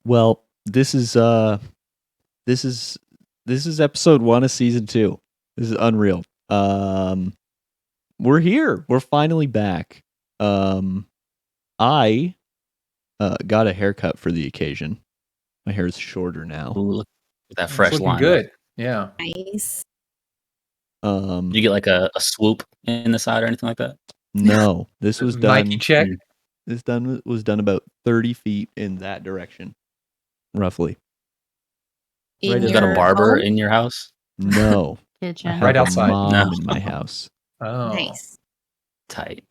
Well, this is episode 1 of season 2. This is unreal. We're here. We're finally back. I got a haircut for the occasion. My hair is shorter now. Ooh, look at that fresh line. Good. Yeah. Nice. You get like a swoop in the side or anything like that? No, this was done. Nike check. This was done about 30 feet in that direction, roughly. In You got a your barber home? in your house? No, I Kitchen. have Right a outside. mom No. in my house. Oh. Nice. Tight.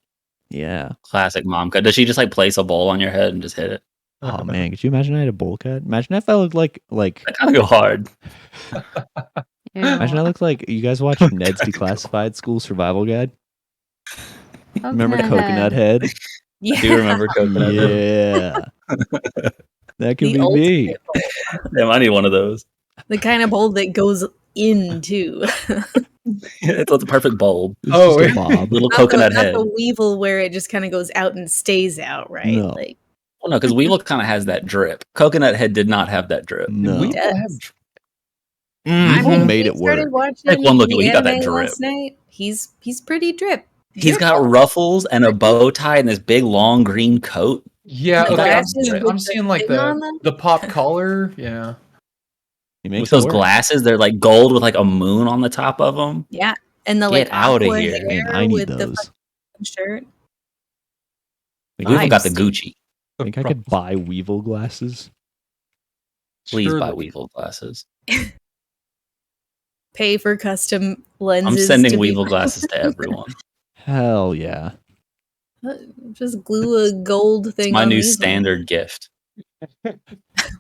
Yeah. Classic mom cut. Does she just like place a bowl on your head and just hit it? Oh man, could you imagine I had a bowl cut? Imagine if I looked like That kind of go hard. imagine I looked like you guys watched Ned's Declassified School Survival Guide. Remember Coconut Head? Yeah. I do remember coconut. Yeah. That could The be me. ultimate bowl. Damn, I need one of those. The kind of bowl that goes into. It's the perfect bulb. It's Oh, just a bob. Little coconut not head. the weevil where it just kind of goes out and stays out, right? No. Like Well, no, because Weevil kind of has that drip. Coconut Head did not have that drip. No. We Yes. have Weevil made it we started work. watching Like one look, the he got that anime drip. last night. He's pretty drip. He's got ruffles and a bow tie and this big long green coat. Yeah, Like okay. glasses with I'm the seeing like thing on them? the pop collar. Yeah. He makes With those it work. glasses, they're like gold with like a moon on the top of them. Yeah, and the Get like outta aqua here. hair Man, I need with the those. fucking shirt. Weevil got the Nice. Gucci. I think I could buy Weevil glasses. Please Sure. buy Weevil glasses. Pay for custom lenses. I'm sending to be- Weevil glasses to everyone. Hell yeah. Just glue a gold thing. It's my on new these standard gift.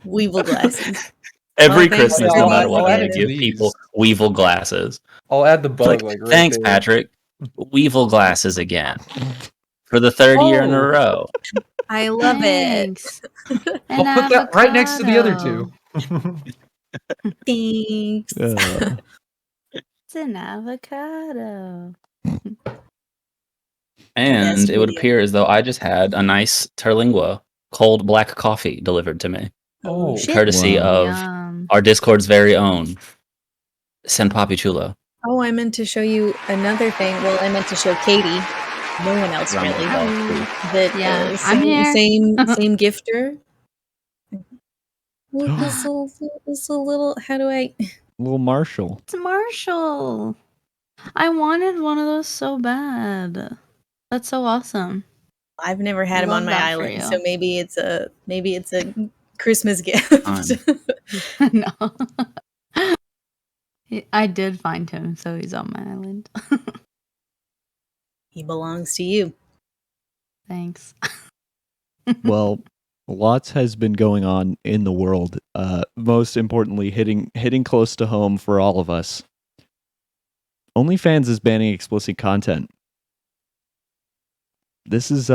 Weevil glasses. Every thanks Christmas, for no the matter what, I'm idea. going to give These. people Weevil glasses. I'll add the It's bug like, right thanks, there. Patrick. Weevil glasses again. For the third year in a Oh. row. I love it. Thanks. I'll put that right next to the other two. Thanks. It's an avocado. And Yes, it would we do. appear as though I just had a nice Terlingua cold black coffee delivered to me. Oh, shit. Courtesy Wow. of Yum. our Discord's very own Senpapi Chulo. Oh, I meant to show you another thing. Well, I meant to show Katie. No one else Round of really. applause, please. That Yeah, I'm here. same gifter. Well, this a little. How do I? Little Marshall. It's Marshall. I wanted one of those so bad. That's so awesome. I've never had him Love on my that for island, you. so maybe it's a Christmas gift. No. I did find him, so he's on my island. He belongs to you. Thanks. Well, lots has been going on in the world. Most importantly, hitting close to home for all of us. OnlyFans is banning explicit content. This is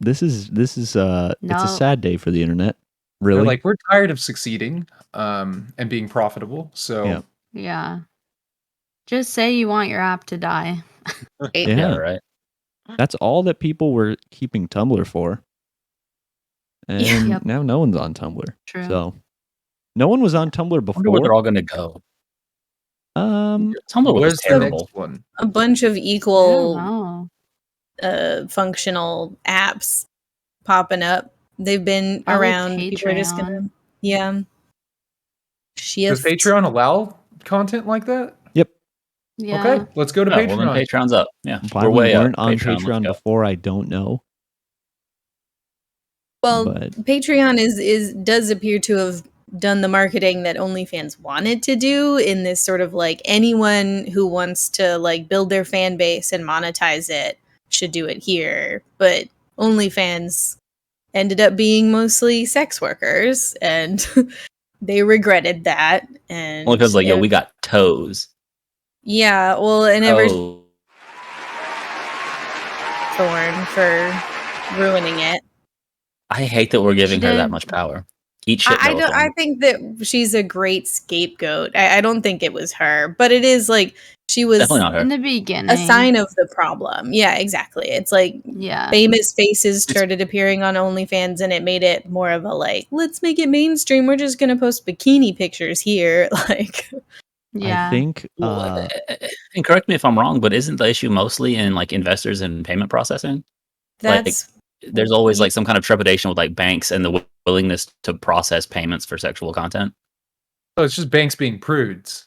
it's a No. sad day for the internet. They're Really? like, we're tired of succeeding and being profitable. So Yeah. Yeah. Just say you want your app to die. Yeah. Yeah, right. That's all that people were keeping Tumblr for. And Yep. now no one's on Tumblr. True. So no one was on Tumblr I wonder where they're before. all going to go. Tumblr was where's the terrible. next one? A bunch of I don't equal know. functional apps popping up. They've been Probably around. People are just gonna, yeah. Does Shift. Patreon allow content like that? Yep. Yeah. Okay, let's go to Oh, Patreon. well, then Patreon's up. Yeah, Why we're we way weren't up. on let's Patreon go. before, I don't know. Well, but Patreon does appear to have done the marketing that OnlyFans wanted to do in this sort of like anyone who wants to like build their fan base and monetize it should do it here. But OnlyFans ended up being mostly sex workers and they regretted that. And Well, because like, yo, we got toes. yeah, well, and ever Oh, Thorn for ruining it. I hate that we're giving her did. that much power. Eat shit, I don't. I Bellathorn. think that she's a great scapegoat. I don't think it was her, but it is like she was Definitely not her. In the beginning. a sign of the problem. Yeah, exactly. It's like Yeah. famous faces started appearing on OnlyFans, and it made it more of a like, let's make it mainstream. We're just gonna post bikini pictures here, like. Yeah. I think Well, and correct me if I'm wrong, but isn't the issue mostly in like investors and payment processing? That's There's always like some kind of trepidation with like banks and the willingness to process payments for sexual content. Oh, it's just banks being prudes.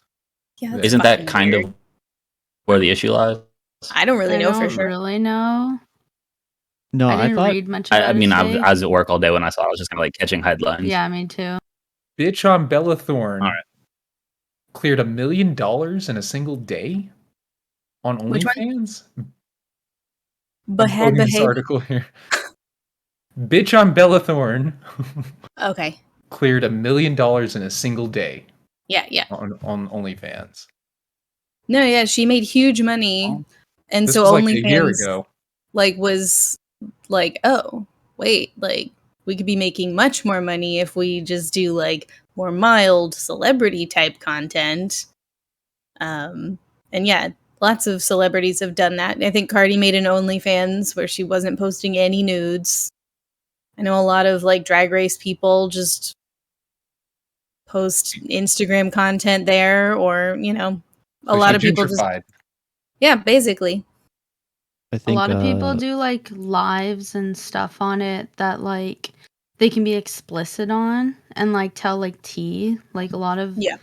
yeah. That's Isn't that fucking kind weird. of where the issue lies? I don't really I know for don't sure. really know. no, I I didn't thought read much I about mean, it I today. was at work all day when I saw it. I was just kind of like catching headlines. Yeah, me too. Bitch on Bellathorn All right. cleared $1 million in a single day on Which one? OnlyFans. But I'm had quoting this behavior. article here. Bitch on Bellathorn Okay. cleared $1 million in a single day Yeah. Yeah. on OnlyFans. No. Yeah. She made huge money, Oh. and This so was like a year OnlyFans ago. like was like, oh wait, like we could be making much more money if we just do like more mild celebrity type content. And yeah, lots of celebrities have done that. I think Cardi made an OnlyFans where she wasn't posting any nudes. I know a lot of like drag race people just post Instagram content there, or a So lot she of people just gentrified. basically. I A think lot of people do like lives and stuff on it that like they can be explicit on and like tell like tea. Like a lot of Yeah.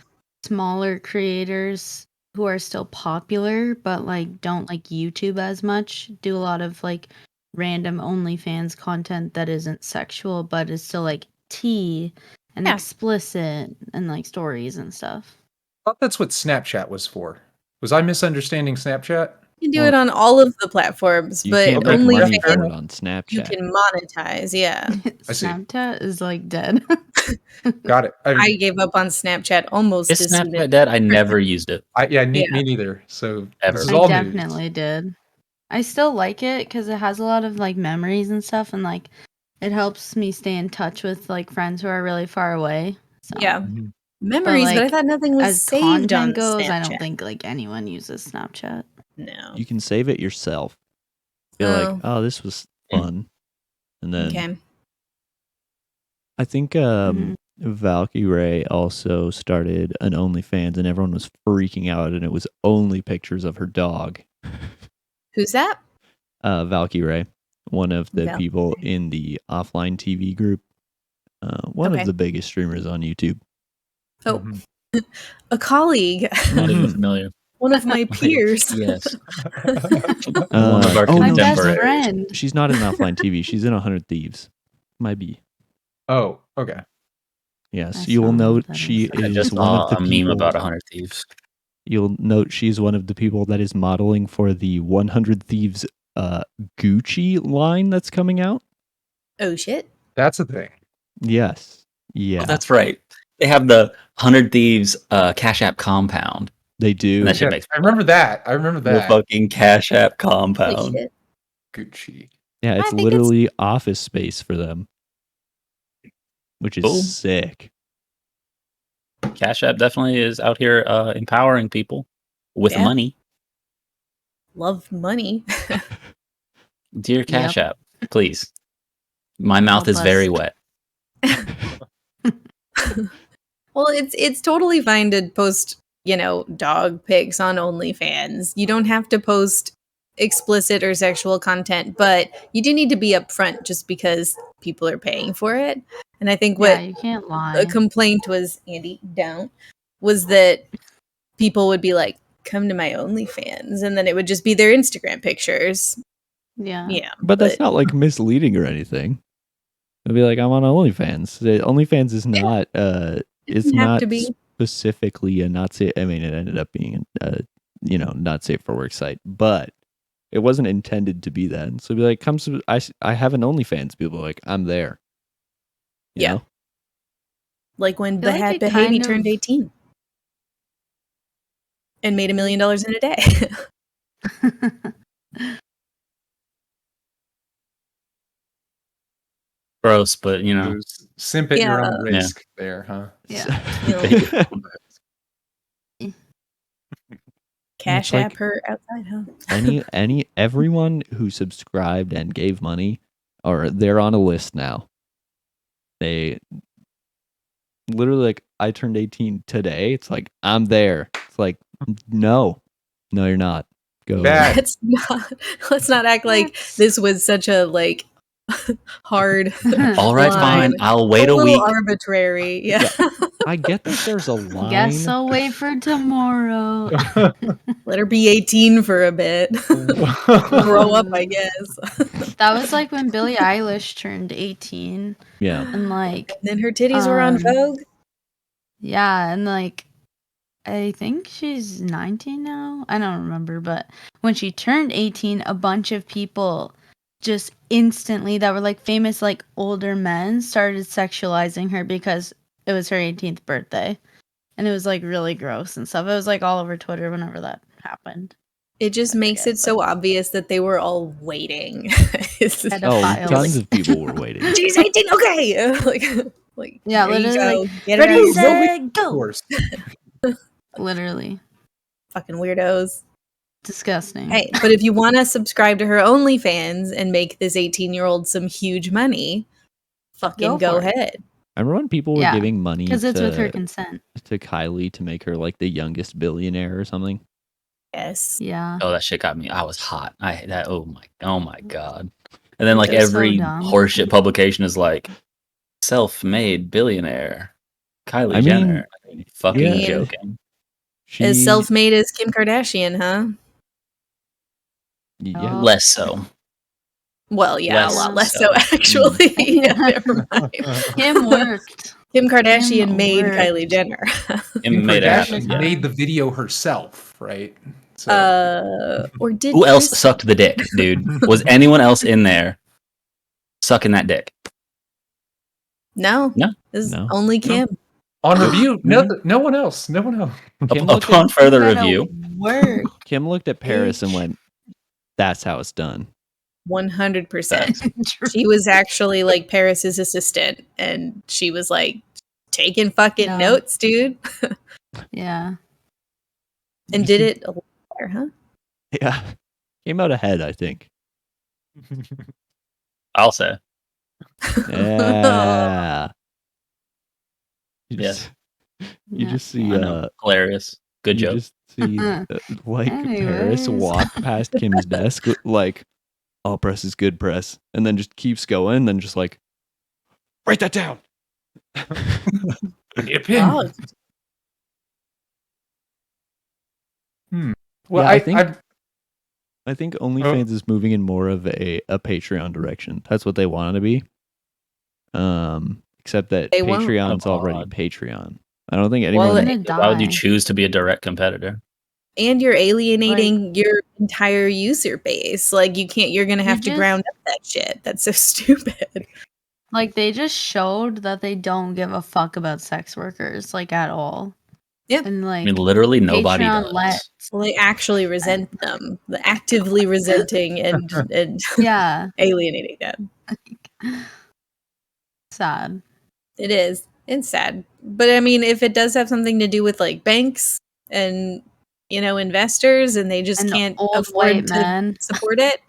smaller creators who are still popular but like don't like YouTube as much do a lot of like random OnlyFans content that isn't sexual but is still like tea and Yeah. explicit and like stories and stuff. I thought that's what Snapchat was for. Was I misunderstanding Snapchat? You can do it on all of the platforms, you but can't make Okay, money fair for OnlyFans it on Snapchat. you can monetize. Yeah. I see. Snapchat is like dead. Got it. I gave up on Snapchat almost Is as soon as Snapchat dead? I never used it. Yeah, Yeah. me neither. So Ever. this is I all definitely news. did. I still like it because it has a lot of like memories and stuff, and like it helps me stay in touch with like friends who are really far away. So. Yeah. Mhm. Memories, but I like, thought nothing was as saved on content goes, I Snapchat. don't think like anyone uses Snapchat. No. You can save it yourself. You're like, oh, this was fun, and then Okay. I think Mhm. Valkyrie also started an OnlyFans, and everyone was freaking out, and it was only pictures of her dog. Who's that? Valkyrie, one of the people Valkyrie. in the offline TV group, one Okay. of the biggest streamers on YouTube. Oh, Mhm. a colleague, Not even familiar. one of my peers. Yes. One of Uh, our oh, My no, best contemporaries. friend. She's not in offline TV. She's in 100 Thieves. Might be. Oh, okay. Yes, I you will don't know what note that she is. I is just one saw of the a meme people. about 100 Thieves. You'll note she's one of the people that is modeling for the 100 Thieves Gucci line that's coming out. Oh shit. That's a thing. Yes. Yeah, Oh, that's right. They have the 100 Thieves Cash App compound. they do. And that shit Yeah, makes I remember that. I remember the that. fucking Cash App Holy compound. shit. Gucci. Yeah, it's I think literally office space for them, which is Cool. sick. Cash App definitely is out here empowering people with Yeah. money. Love money. Dear Cash App, please. My mouth Help is very us. wet. Well, it's totally fine to post, dog pics on OnlyFans. You don't have to post explicit or sexual content, but you do need to be upfront just because people are paying for it. And I think Yeah, what you can't a lie. complaint was, Andy, don't, was that people would be like, come to my OnlyFans, and then it would just be their Instagram pictures. Yeah. Yeah. But that's not like misleading or anything. It'll be like, I'm on OnlyFans. OnlyFans is not it's doesn't have not to be. specifically a not safe. I mean, it ended up being not safe for work site, but it wasn't intended to be that. So be like, I have an OnlyFans. People are like, I'm there. You Yeah. know? Like when I feel like it Behavi kind turned of- 18 and made $1 million in a day. Gross, but you know. Simp at your Yeah. own risk there, huh? Yeah. Cash like- app her outside, huh? Everyone who subscribed and gave money, or they're on a list now. They literally like, I turned 18 today. It's like, I'm there. It's like, no, you're not. Go. Bad. Let's not act like this was such a like hard. All right, fine. line. I'll wait a a little week. arbitrary. Yeah. I get that there's a line. Guess I'll wait for tomorrow. Let her be 18 for a bit. Grow up, I guess. That was like when Billie Eilish turned 18, Yeah. and like, And then her titties were on Vogue. yeah, and like, I think she's 19 now. I don't remember, but when she turned 18, a bunch of people just instantly that were like famous, like older men, started sexualizing her because it was her 18th birthday. And it was like really gross and stuff. It was like all over Twitter whenever that happened. It just makes it so obvious that they were all waiting. It's just, Pedophiles. Tons of people were waiting. she's 18, okay. like Yeah, there you literally, go. Get ready, it out. set, Of go. course. Literally. Fucking weirdos. Disgusting. Hey, but if you want to subscribe to her OnlyFans and make this 18-year-old some huge money, fucking go for it. ahead. Remember when people were Yeah, giving money Because it's with her to consent. Kylie to make her like the youngest billionaire or something? Yes. Yeah. Oh, that shit got me. I was hot. Oh my god. And then like They're so every dumb. horseshit publication is like self-made billionaire Kylie I mean, Jenner. Fucking yeah. joking. As self-made as Kim Kardashian, huh? Yeah. Less so. Well, yeah, Less a lot less so. so, actually. Yeah, never mind. Kim worked. Kim Kardashian Kim made worked. Kylie Jenner. It made it happen. Kardashian Yeah. made the video herself, right? So Or did Who else Kris- sucked the dick, dude? Was anyone else in there sucking that dick? No. No. This is No. only Kim. on review, no one else. No one else. Kim looked Upon at, further Gotta review, Work. Kim looked at Paris and Bitch. went, "That's how it's done." 100%. She was actually like Paris's assistant, and she was like taking fucking No. notes, dude. Yeah. And did it a little better, huh? Yeah. Came out ahead, I think. I'll say. Yeah. You Yes. You Yeah. just see I know. Hilarious. Good you joke. just see like Paris Anyways. walk past Kim's desk like, "All press is good press," and then just keeps going, then just like, "Write that down." Oh, Well, Yeah, I think think I think OnlyFans is moving in more of a Patreon direction. That's what they want to be. Except that They won't. Patreon's Oh, already God. Patreon. I don't think anyone. Well, Gonna die. Why would you choose to be a direct competitor? and you're alienating your entire user base. Like you're gonna have to just- ground up that shit. That's so stupid. Like, they just showed that they don't give a fuck about sex workers, like, at all. Yeah. And, I like, mean, literally nobody Patreon does. let- Well, they actually resent them. The actively resenting and yeah, alienating them. sad. It is. It's sad. But I mean, if it does have something to do with like banks and investors and they just And can't old afford white to men. support it.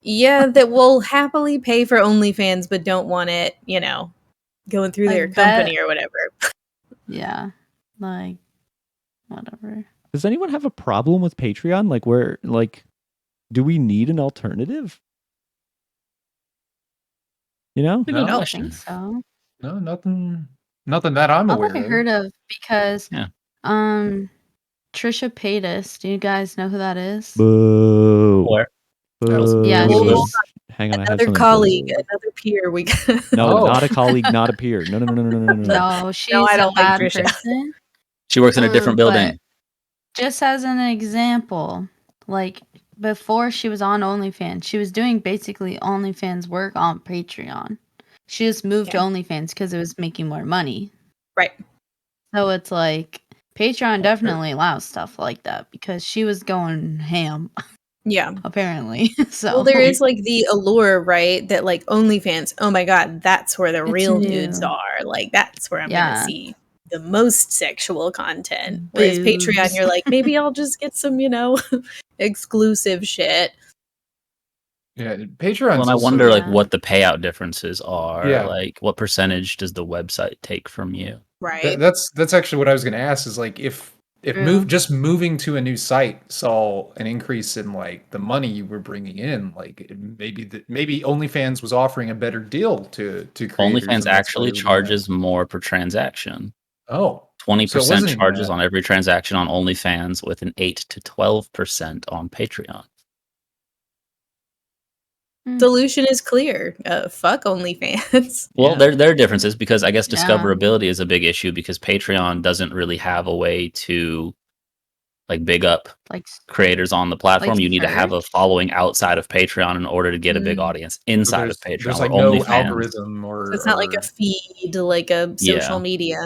Yeah, that will happily pay for OnlyFans but don't want it, going through I their bet- company or whatever. Yeah, like, whatever. Does anyone have a problem with Patreon? Do we need an alternative? Good No. I don't question. think so. no, nothing that I'm Not aware that I of. heard of, because, Yeah. Trisha Paytas, do you guys know who that is? Boo. Or Boo. Yeah, she's- Hang on, I have Another something. colleague, Boo. another peer. No, Oh. not a colleague, not a peer. No. No, she's I a don't like bad Trisha. person. she works in a different But building. just as an example, like, before she was on OnlyFans, she was doing basically OnlyFans work on Patreon. She just moved to OnlyFans because it was making more money. Right. So it's like Patreon definitely allows stuff like that because she was going ham. Yeah. apparently. So Well, there is like the allure, right? That like OnlyFans, oh my God, that's where the It's real dudes new. are. Like, that's where I'm Yeah. going to see the most sexual content. Whereas Patreon, Boobs. you're like, maybe I'll just get some, exclusive shit. Yeah, Well, Patreon's and I also wonder like Yeah. what the payout differences are. Yeah. Like what percentage does the website take from you? Right. that's actually what I was going to ask. Is like if True. just moving to a new site saw an increase in like the money you were bringing in, like maybe OnlyFans was offering a better deal to creators. OnlyFans and that's why actually they were doing that. charges more per transaction. Oh, 20% so it wasn't even charges that. on every transaction on OnlyFans, with an 8 to 12% on Patreon. Solution is clear. Fuck OnlyFans. Well, Yeah. there are differences because I guess Yeah. discoverability is a big issue because Patreon doesn't really have a way to like big up Like creators on the platform. Like You need to have a search? following outside of Patreon in order to get a big audience So inside of there's Patreon. like Where no OnlyFans, algorithm So it's not like a feed, like a social media.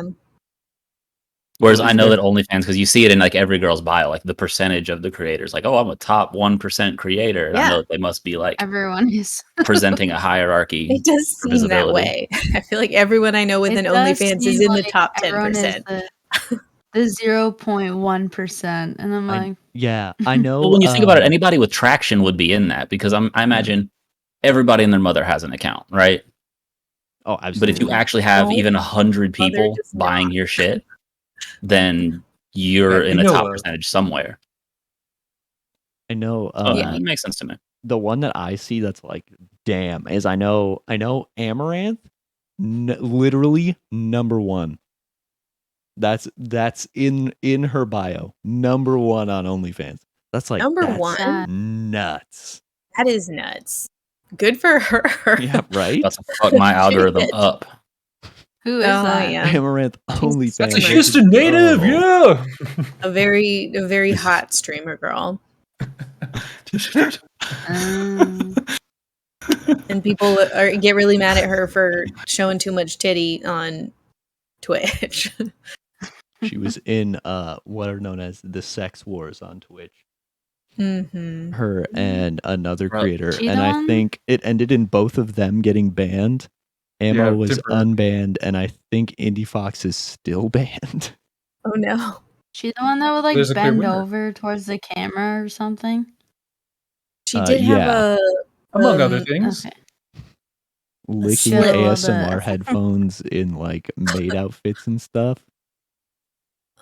Whereas Well, I isn't know there- that OnlyFans, because you see it in like every girl's bio, like the percentage of the creators, like, oh, I'm a top 1% creator. And I Yeah. know that they must be like everyone is. presenting a hierarchy. It does for seem that visibility. way. I feel like everyone I know with an It does OnlyFans is seem in the like top everyone is 10%. the 0.1%, and I'm like, Yeah, I know. Well, when you think about it, anybody with traction would be in that because I imagine everybody and their mother has an account, right? Oh, But if absolutely. you actually have No, even 100 mother people does buying your shit, then you're That in we a know top of. percentage somewhere. I know. So it makes sense to me. The one that I see that's like, damn, is I know Amaranth, literally number one. That's in her bio, number one on OnlyFans. That's like Number that's one? sad. nuts. That is nuts. Good for her. Yeah, right. About to fuck my algorithm Shit. up. Who is Oh, that? yeah. Amaranth OnlyFans. That's a Streamer. Houston native, Oh. yeah. A very hot streamer girl. And people get really mad at her for showing too much titty on Twitch. She was in what are known as the sex wars on Twitch. Mm-hmm. Her and another Bro, creator, she and the I one? think it ended in both of them getting banned. Ammo Yeah, was different. unbanned, and I think Indie Fox is still banned. Oh no. She the one that would like There's a clear bend winner. over towards the camera or something? She did have yeah. Among other things. Okay. Licking slit. Get a little ASMR bit. headphones in like maid outfits and stuff.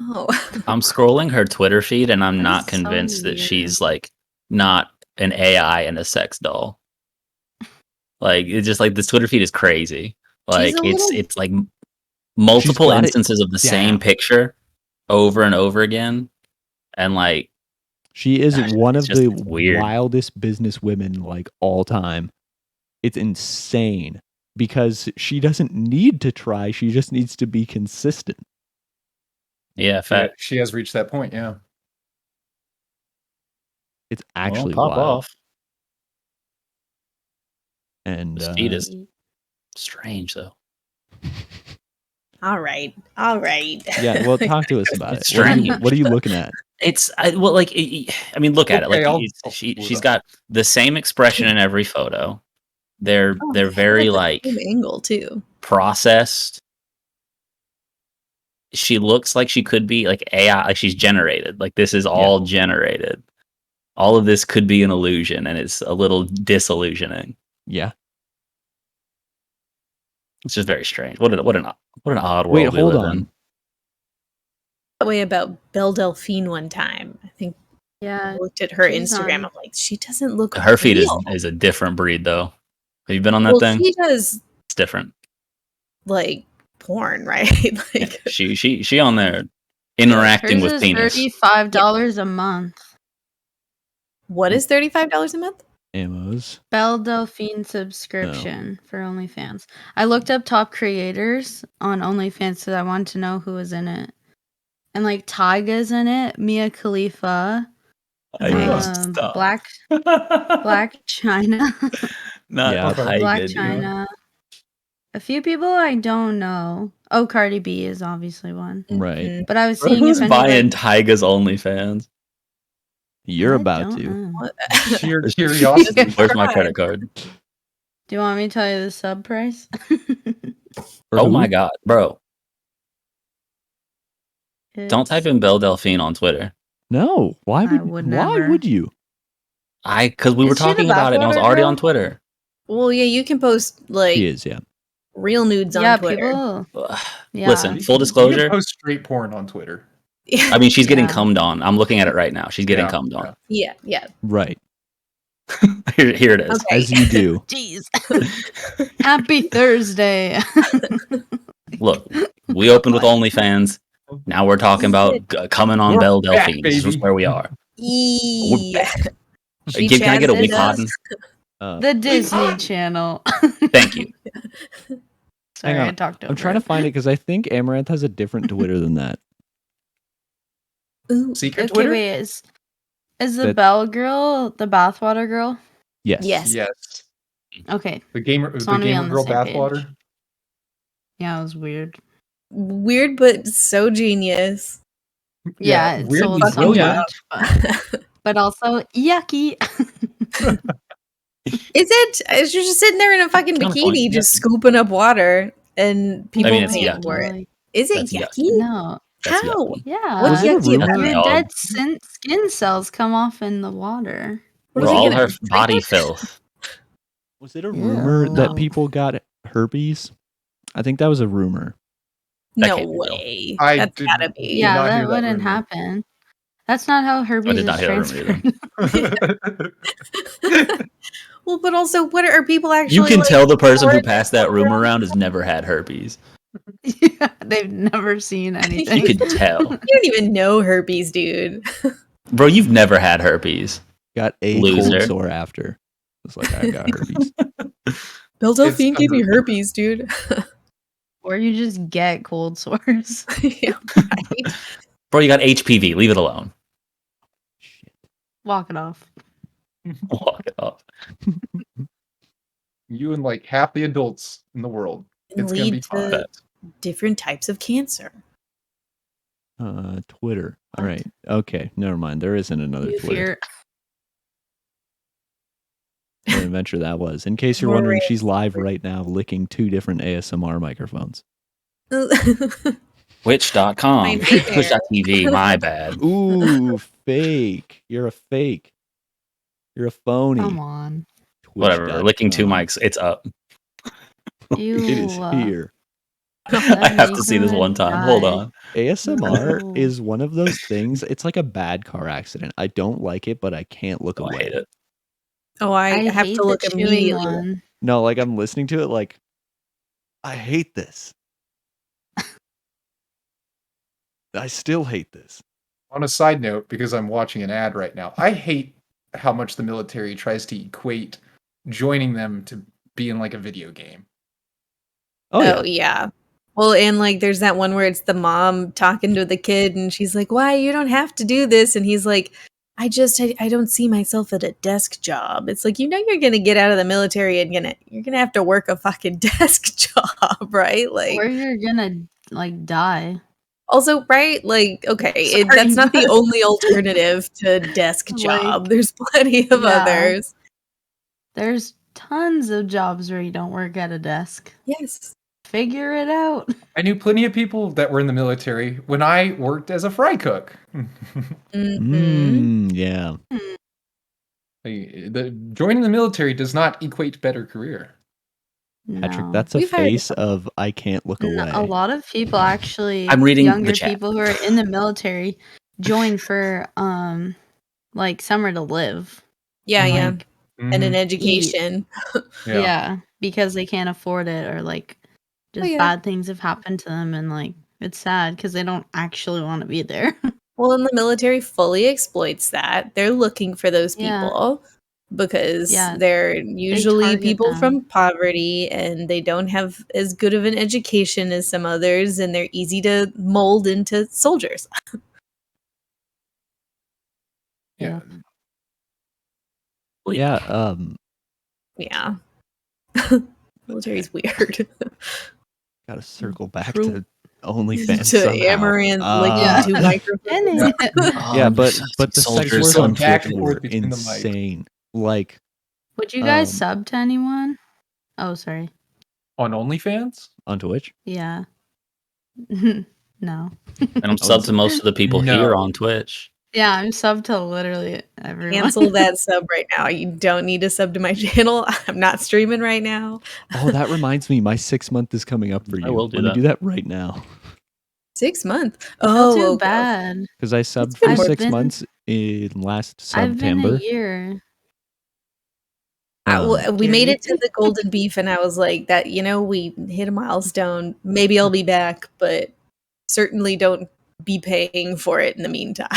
Oh. I'm scrolling her Twitter feed and I'm That not is so convinced that weird. she's like not an AI and a sex doll. Like it's just like this Twitter feed is crazy. Like a little- it's like multiple got it instances of the same down. picture over and over again, and like She is gosh, one it's of just- the it's weird. wildest business women like all time. It's insane because she doesn't need to try. She just needs to be consistent. Yeah, fact. She has reached that point, yeah. It's actually Well, pop wild. off. And This feed is strange though. All right. All right. yeah, well, talk to us about It's it. What strange. are you looking at? It's I mean, look at it. Okay, Like I'll she's got the same expression in every photo. They're Oh, very the like same angle too. processed. She looks like she could be like AI, like she's generated. Like this is all generated. All of this could be an illusion, and it's a little disillusioning. Yeah. It's just very strange. What an odd world Wait, we hold live on. in. That way about Belle Delphine one time. I think Yeah. I looked at her she's Instagram. on- I'm like, she doesn't look Her feed real. is a different breed, though. Have you been on that Well, thing? she does It's different. like porn, right? Like She on there interacting Hers with is penis. $35 a month. what is $35 a month? Ammos. Belle Delphine subscription for OnlyFans. I looked up top creators on OnlyFans because I wanted to know who was in it. And like Tyga's in it, Mia Khalifa, Stop. Black China, Not Yeah. Tyga, Black dude. China. A few people I don't know. Oh, Cardi B is obviously one. Right. Mhm. But I was Bro, seeing who's if buying anybody. Tyga's OnlyFans? You're I about don't to. know. Sheer curiosity. Where's my credit card? Do you want me to tell you the sub price? For Oh who? my god, bro! Don't type It's- in Belle Delphine on Twitter. No. Why I would? would Why never. would you? Because we were Is she the talking about it, and I was bathwater already girl? on Twitter. Well, yeah, you can post like She is. Yeah. real nudes Yeah, on Twitter. people. Yeah. Listen, full You can disclosure. post straight porn on Twitter. I mean, she's getting Yeah. cummed on. I'm looking at it right now. She's getting Yeah, cummed on. yeah. Right. Here it is. Okay. As you do. Jeez. Happy Thursday. Look, we opened with OnlyFans. Now we're talking about coming on We're Belle back, Delphine. This is baby. where we are. We're back. She Can I get a chazzed week us. pardon? The Disney Channel. Thank you. Sorry, Hang on. I talked over. I'm trying to it. find it because I think Amaranth has a different Twitter than that. Ooh, Secret Okay, Twitter? wait. Is the That- Belle girl the bathwater girl? Yes. Yes. Yes. Okay. The gamer wanna be on the girl same page. bathwater. Yeah, it was weird. Weird, but so genius. Yeah, it weirdly sold so brilliant. much, but also yucky. Is it? You're just sitting there in a fucking Kinda funny, bikini, just scooping up water, and people mean, it's paying yucky. for it. Like, Is it That's yucky? no. That's How? yucky. Yeah. What's Was it a yucky about rumor? Your Dog. dead skin cells come off in the water. What For are they all gonna her drink body it? filth. Was it a rumor Ew. that people got herpes? I think that was a rumor. That No can't be real. way. I That's did- gotta be. Yeah, not hear that that wouldn't rumor. happen. That's not how herpes did not is hear that rumor transferred. Well, but also, what are people actually? You can like, tell the person who pouring passed that rumor around has never had herpes. Yeah, they've never seen anything. You could tell. You don't even know herpes, dude. Bro, you've never had herpes. Got a Loser. cold sore after. It's like I got herpes. Belle Delphine It's gave me herpes, dude. Or you just get cold sores. Yeah, right. Bro, you got HPV. Leave it alone. Shit. Walk it off. Walk it off. You and like half the adults in the world. And It's gonna be lead fine. to different types of cancer. Twitter. All right. Okay. Never mind. There isn't another You Twitter. fear. What an adventure that was. In case you're More wondering, rare. she's live right now licking 2 different ASMR microphones. Twitch.com. My nightmare. Twitch.tv. My bad. Ooh, fake. You're a fake. You're a phony. Come on. Whatever. Licking 2 Twitch.com. mics. It's up. Ew. It is here. I have to see this one time. Hold on. ASMR No. is one of those things. It's like a bad car accident. I don't like it, but I can't look Oh, I away. hate it. Oh, I have hate to look the chewing immediately. one. No, like I'm listening to it like I hate this. I still hate this. On a side note, because I'm watching an ad right now, I hate how much the military tries to equate joining them to being like a video game. Oh, yeah. Yeah. Well, and like there's that one where it's the mom talking to the kid and she's like, "Why, you don't have to do this." And he's like, I don't see myself at a desk job. It's like, you're going to get out of the military and you're going to have to work a fucking desk job, right? Like, Or you're gonna like die. also, right? Like, okay, Sorry, that's not the but- only alternative to desk Like, job. There's plenty of yeah. others. There's tons of jobs where you don't work at a desk. Yes. Figure it out. I knew plenty of people that were in the military when I worked as a fry cook. Mm-hmm. Yeah. Joining the military does not equate better career. Patrick, No. that's a We've heard face of I can't look away. A lot of people actually, I'm reading the younger chat. people who are in the military join for like somewhere to live. Yeah, yeah. Like, And an Mhm. education. yeah. Because they can't afford it, or like just yeah. bad things have happened to them, and like it's sad because they don't actually want to be there. Well, and the military fully exploits that. They're looking for those Yeah. people because Yeah. they're usually target people them. from poverty and they don't have as good of an education as some others, and they're easy to mold into soldiers. Yeah. Yeah, Yeah. Military's weird. gotta circle back True. to OnlyFans to somehow. Amaranth Yeah. licking 2 microphones. Yeah, Oh, but the soldiers sex wars Going on back Twitch and were forth between the mics. insane. Like, Would you guys Um, sub to anyone? Oh, sorry. On OnlyFans? on Twitch, Yeah. No. and I'm subbed to most of the people No. here on Twitch. Yeah, I'm sub to literally everyone. Cancel that sub right now. You don't need to sub to my channel. I'm not streaming right now. oh, that reminds me, my 6 month is coming up for you. I will do Let me that. do that right now 6 months. Not Oh, too okay. bad. because I subbed been for more 6 than- months in last I've been September. a year. We made it to the golden beef, and I was like, "That we hit a milestone. Maybe I'll be back, but certainly don't be paying for it in the meantime."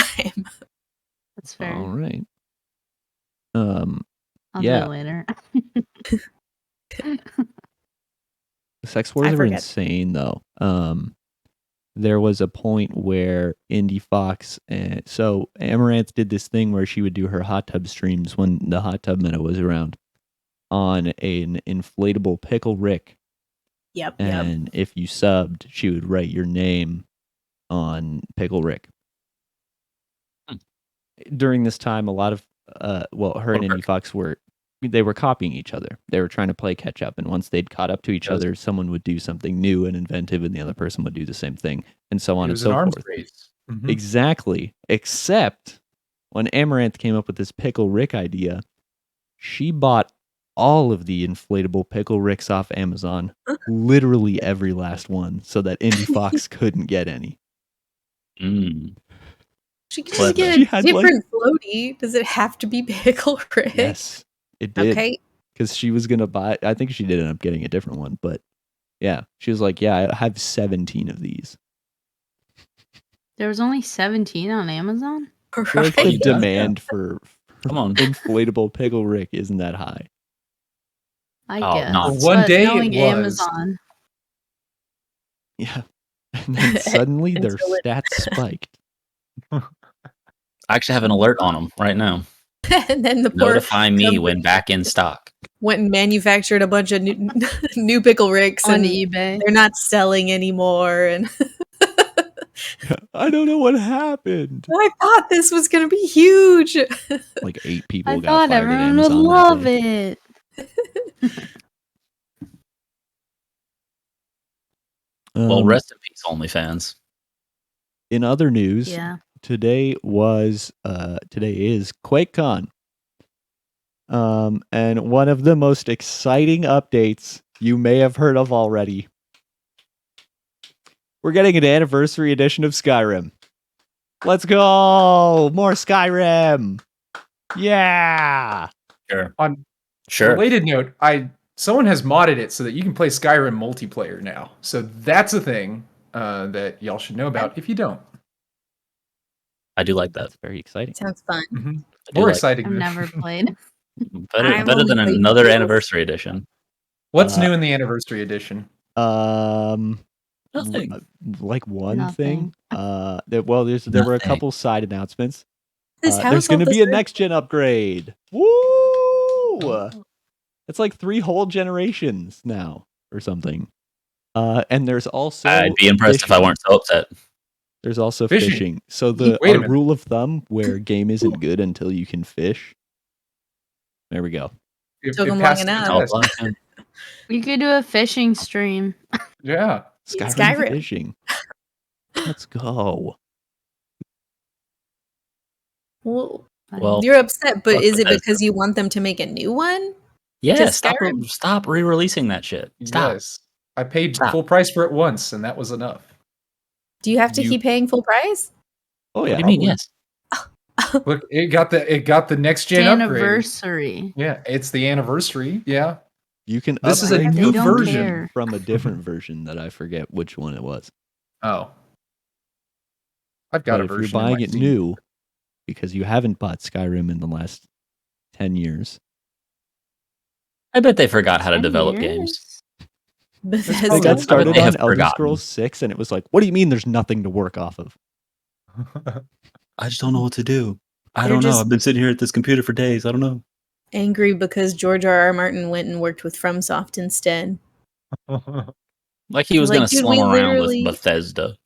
That's fair. All right. I'll do yeah. it later. The sex wars I are forget. insane, though. There was a point where Indie Fox, so Amaranth did this thing where she would do her hot tub streams when the hot tub meta was around on an inflatable pickle Rick. Yep. And if you subbed, she would write your name on Pickle Rick. During this time, a lot of her and Indie Fox were copying each other. They were trying to play catch up, and once they'd caught up to each other, someone would do something new and inventive, and the other person would do the same thing, and so on It and was so an arms forth. race. Mhm. Exactly. Except when Amaranth came up with this Pickle Rick idea, she bought all of the inflatable Pickle Ricks off Amazon, literally every last one, so that Indie Fox couldn't get any. Mm. She could Clever. just get She a had, different floaty. Does it have to be pickle Rick? Yes, it did. Okay. Because she was going to buy, I think she did end up getting a different one, but yeah, she was like, yeah, I have 17 of these. There was only 17 on Amazon? I feel like the Right? demand for Come on. inflatable Pickle Rick isn't that high. I Oh, guess. no. Well, one But day it knowing was. Amazon. Yeah. And then suddenly their Until it- stats spiked. I actually have an alert on them right now. And then the poor Notify me company when back in stock. went and manufactured a bunch of new pickle Ricks, On and eBay. they're not selling anymore. And I don't know what happened. I thought this was going to be huge. Like 8 people I got thought fired at everyone would Amazon that love day. it. Well, rest in peace, OnlyFans. In other news, Yeah. today is QuakeCon. And one of the most exciting updates you may have heard of already. We're getting an anniversary edition of Skyrim. Let's go! More Skyrim! Yeah! Sure. On Sure. related note, someone has modded it so that you can play Skyrim multiplayer now. So that's a thing that y'all should know about if you don't. I do like that. That's very exciting. Sounds fun. I do More like- exciting. I've never played. Better I'm than only another playing anniversary edition. What's new in the anniversary edition? Nothing. Like one thing. Nothing. There were a Nothing. couple side announcements. This house There's going to all be a this- next gen upgrade. Woo! It's like 3 whole generations now or something. And there's also I'd be impressed if I fishing. weren't so upset. There's also Fishing. fishing. So Wait a our minute. rule of thumb where game isn't good until you can fish. There we go. Took It 'em long passed the enough. Oh, test. well, yeah. We could do a fishing stream. Yeah. Skyrim Skyrim. fishing. Let's go. Well, Well, you're upset, but fuck is it Bethesda. because you want them to make a new one? Yeah, To stop Skyrim? stop re-releasing that shit. Stop. Yes. I paid Stop. full price for it once, and that was enough. Do you have to You- keep paying full price? Oh What yeah. do you mean? probably. Yes. Look, it got the next gen upgrade. Anniversary. Yeah, it's the anniversary. Yeah. You can This is a upgrade new They don't version. care. from a different version that I forget which one it was. Oh. I've got But a if version. you're in my buying it Steam. new, because you haven't bought Skyrim in the last 10 years, I bet they forgot how to 10 develop years? games. they Bethesda. got started They on have Elder forgotten. Scrolls 6, and it was like, what do you mean there's nothing to work off of? I just don't know what to do. I They're don't know. just- I've been sitting here at this computer for days. I don't know. Angry because George R.R. Martin went and worked with FromSoft instead. Like he was Like, gonna dude, slum we around with literally- Bethesda.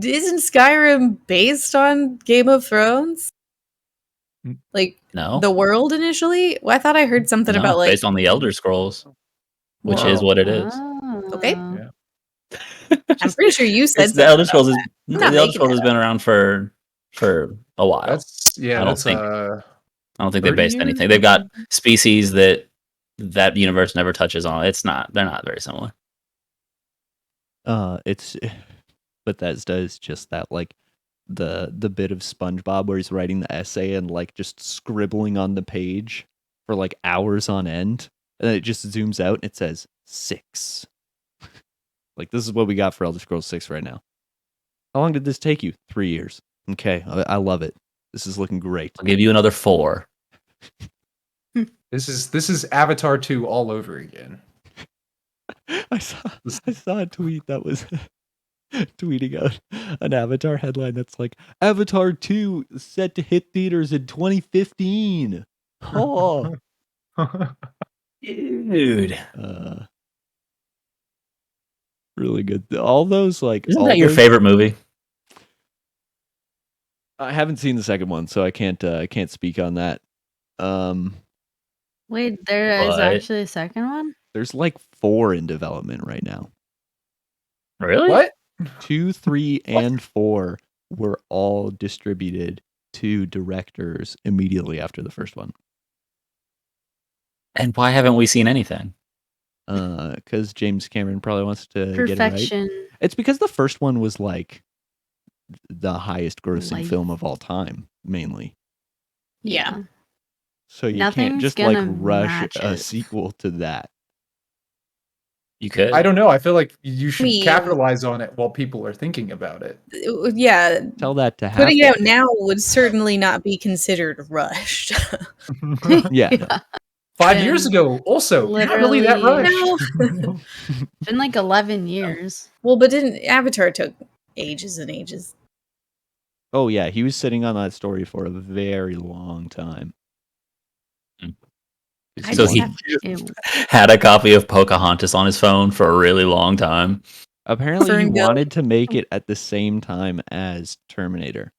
Isn't Skyrim based on Game of Thrones? Like No, the world initially? Well, I thought I heard something no, about like based on the Elder Scrolls, which is Whoa. what it is. Okay. Yeah. I'm pretty sure you said It's the Elder something Scrolls. about The not Elder making Scrolls that has been around for a while. That's I don't that's think- I don't think they 30 based years? anything. They've got species that universe never touches on. They're not very similar. It's Bethesda is just that, like the bit of SpongeBob where he's writing the essay and like just scribbling on the page for like hours on end, and then it just zooms out and it says 6. Like, this is what we got for Elder Scrolls 6 right now. How long did this take you? 3 years. Okay, I love it. This is looking great. I'll give you another 4. This is Avatar 2 all over again. I saw a tweet that was tweeting out an Avatar headline that's like, Avatar 2 set to hit theaters in 2015. Oh, Dude, really good. All those, like, isn't all that your those- favorite movie? I haven't seen the second one, so I can't speak on that. Wait, there is What? actually a second one? There's like 4 in development right now. Really? What? 2, 3, and 4 were all distributed to directors immediately after the first one. And why haven't we seen anything? Because James Cameron probably wants to get it right. Perfection. It's because the first one was like the highest grossing Life. film of all time, mainly. Yeah. So you can't Nothing's just like gonna rush match a it. sequel to that. You could. I don't know. I feel like you should mean- capitalize on it while people are thinking about it. Yeah, Tell that to happen. putting it out now would certainly not be considered rushed. Yeah. 5 years ago, also, not really that literally- rushed. Been like 11 years. Well, but didn't Avatar took ages and ages? Oh yeah, he was sitting on that story for a very long time. I So just he have- It, had a copy of Pocahontas on his phone for a really long time. Apparently, he Fern Gully. wanted to make it at the same time as Terminator,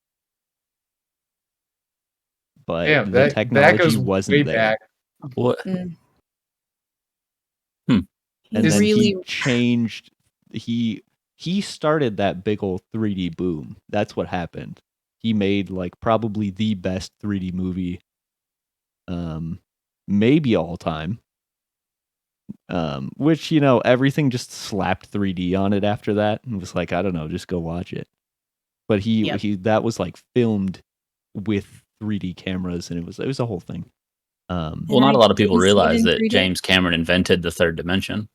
but Damn, the that technology goes wasn't way there. back. What? And He then really he changed. He started that big old 3D boom. That's what happened. He made like probably the best 3D movie, maybe all time. Which, you know, everything just slapped 3D on it after that and was like, I don't know, just go watch it. But Yep. he that was like filmed with 3D cameras, and it was a whole thing. Well, not a lot of people Did you see it realize in that 3D? James Cameron invented the third dimension.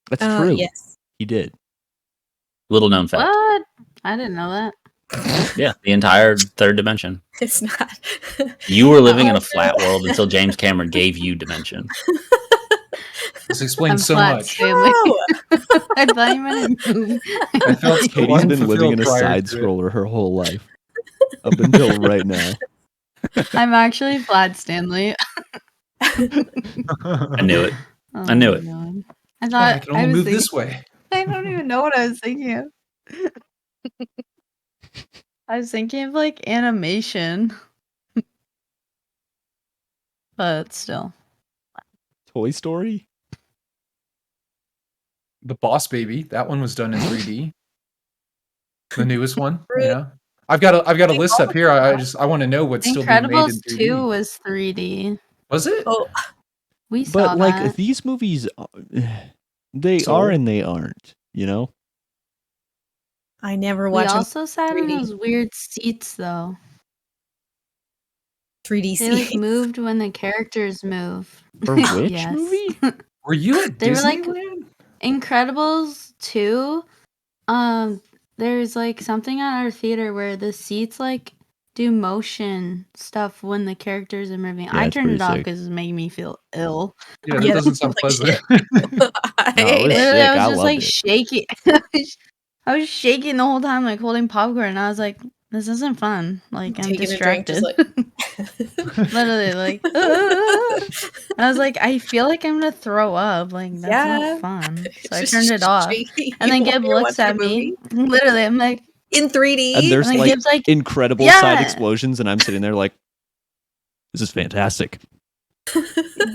That's true. Yes. He did. Little known fact. what? I didn't know that. Yeah, the entire third dimension. It's not. You were living in a flat world until James Cameron gave you dimension. This I'm explains so flat, much. Stanley. No! I thought you meant a movie. I felt so Katie's been living in a unfulfilled prior side to it. scroller her whole life. Up until right now. I'm actually flat, Stanley. I knew it. Oh I knew my it. God. Oh, I I thought can only was move thinking, this way. I don't even know what I was thinking of. I was thinking of like animation. But still. Toy Story? The Boss Baby, that one was done in 3D. The newest one, you know. I've got a list up here. I want to know what's still being made in Incredibles 3D. 2 was 3D. Was it? Oh, We saw But like that. these movies, they So? are and they aren't. You know. I never We watched also sat in 3D. those weird seats though. 3D They like seats. moved when the characters move. For which Yes. movie? Were you at They were like- Disneyland? Incredibles 2. There's like something at our theater where the seats like do motion stuff when the characters are moving. Yeah, I it's turned it pretty off sick. because it's making me feel ill. Yeah, that Yeah, doesn't sound like pleasant. I No, it hate was it. Literally, sick. I I was just loved like it. shaking. I was shaking the whole time, like holding popcorn. And I was like, this isn't fun. Like, I'm Taking a drink, just distracted. Literally, like, I was like, I feel like I'm gonna throw up. Like, that's Yeah. not fun. So I Just turned it off. shaking And then while Gibb you're looks watching at a me. movie. Literally, I'm like, In 3D. And there's And then like Gibb's like, incredible side yeah. explosions, and I'm sitting there like, this is fantastic.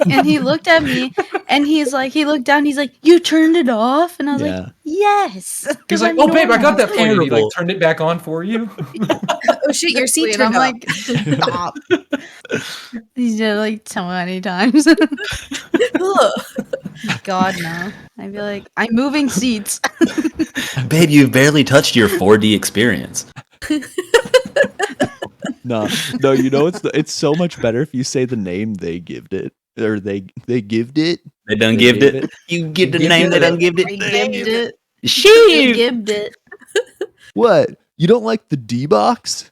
And he looked at me, and he's like, he looked down, he's like, you turned it off? And I was Yeah. like, yes. He's 'cause like, I'm "Oh, babe, I got normal." that for you." And he like Terrible. turned it back on for you. Oh shit, your seat And I'm turned like, up. stop. He's did it like so many times. Ugh. God, no. I'd be like, I'm moving seats. Babe, you've barely touched your 4D experience. No, you know it's so much better if you say the name they gived it. Or they gived it. They done They gived gave it. it. You give the Gived name, it. they done gived I it. gibbed it. I Shoot! gibbed it. What? You don't like the D box?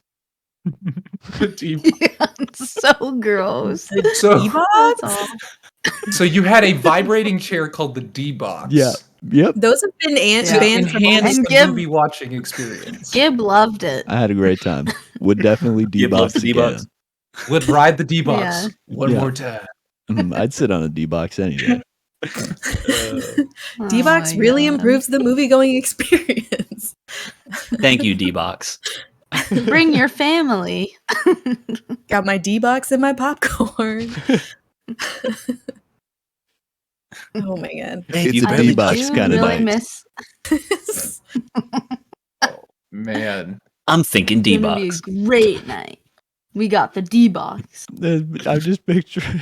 So gross. So, That's all. so you had a vibrating chair called the D box. Yeah. Yep. Those have been Yeah. banned from Enhance And the Gibb- movie watching experience. Gibb loved it. I had a great time. Would definitely D Gibb loves box the again. D-box. Would ride the D box Yeah. one Yeah. more time. I'd sit on a D box any day. Oh D-Box my really God. improves the movie-going experience. Thank you, D-Box. Bring your family. Got my D-Box and my popcorn. Oh my god. Babe, It's you a I barely D-Box do touched kinda the- really night. miss. Man. I'm thinking It's gonna be D-Box. a great night. We got the D-Box. I'm just picturing.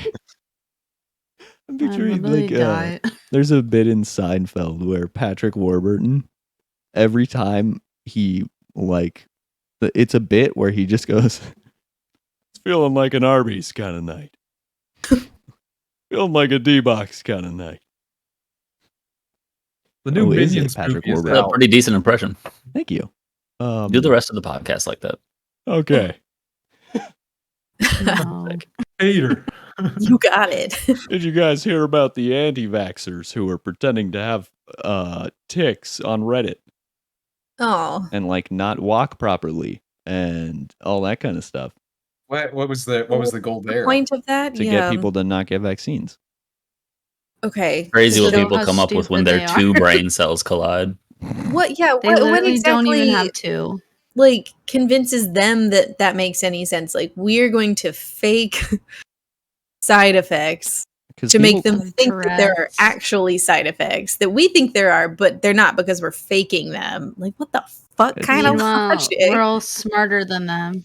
I'm picturing like there's a bit in Seinfeld where Patrick Warburton, every time he like, it's a bit where he just goes, "It's feeling like an Arby's kind of night, feeling like a D-Box kind of night." The new is it, Minions Patrick movie is Warburton? That's a out. pretty decent impression. Thank you. Do the rest of the podcast like that. Okay. No. Hater. You got it. Did you guys hear about the anti-vaxxers who were pretending to have ticks on Reddit Oh. and like not walk properly and all that kind of stuff What was the goal there? Point of that? to Yeah. get people to not get vaccines? Okay. Crazy what Show people how come up with when stupid their they two are. brain cells collide. What? Yeah. They What literally exactly don't even have to. like convinces them that that makes any sense? Like we're going to fake side effects 'Cause to make people- them think that there are Tourette's. actually side effects that we think there are, but they're not because we're faking them. Like what the fuck It's kind of Meanwhile, logic? we're all smarter than them.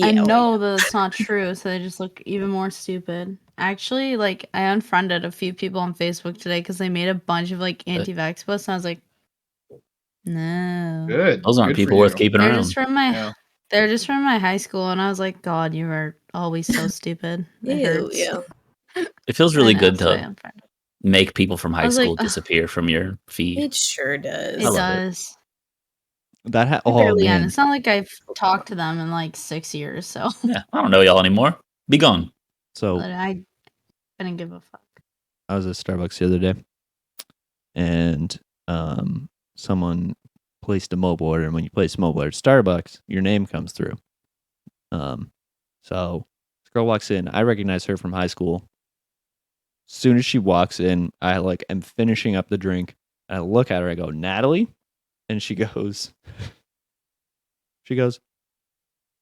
I Yeah, know that it's not true, so they just look even more stupid. Actually, like I unfriended a few people on Facebook today because they made a bunch of like anti-vax posts, and I was like, no. Good. Those aren't Good for people worth you. keeping They're around. just from my Yeah. they're just from my high school, and I was like, God, you are always so stupid. It Ew, hurts. yeah. It feels I really know, good so I to unfriended. make people from high was like, school disappear from your feed. It sure does. It love it. does. that I oh barely end. man, It's not like I've talked to them in like 6 years, so Yeah, I don't know y'all anymore. Be gone. so but I didn't give a fuck. I was at Starbucks the other day, and someone placed a mobile order, and when you place a mobile order at Starbucks, your name comes through. So this girl walks in. I recognize her from high school. As soon as she walks in, I like am finishing up the drink. And I look at her. I go, "Natalie," and she goes,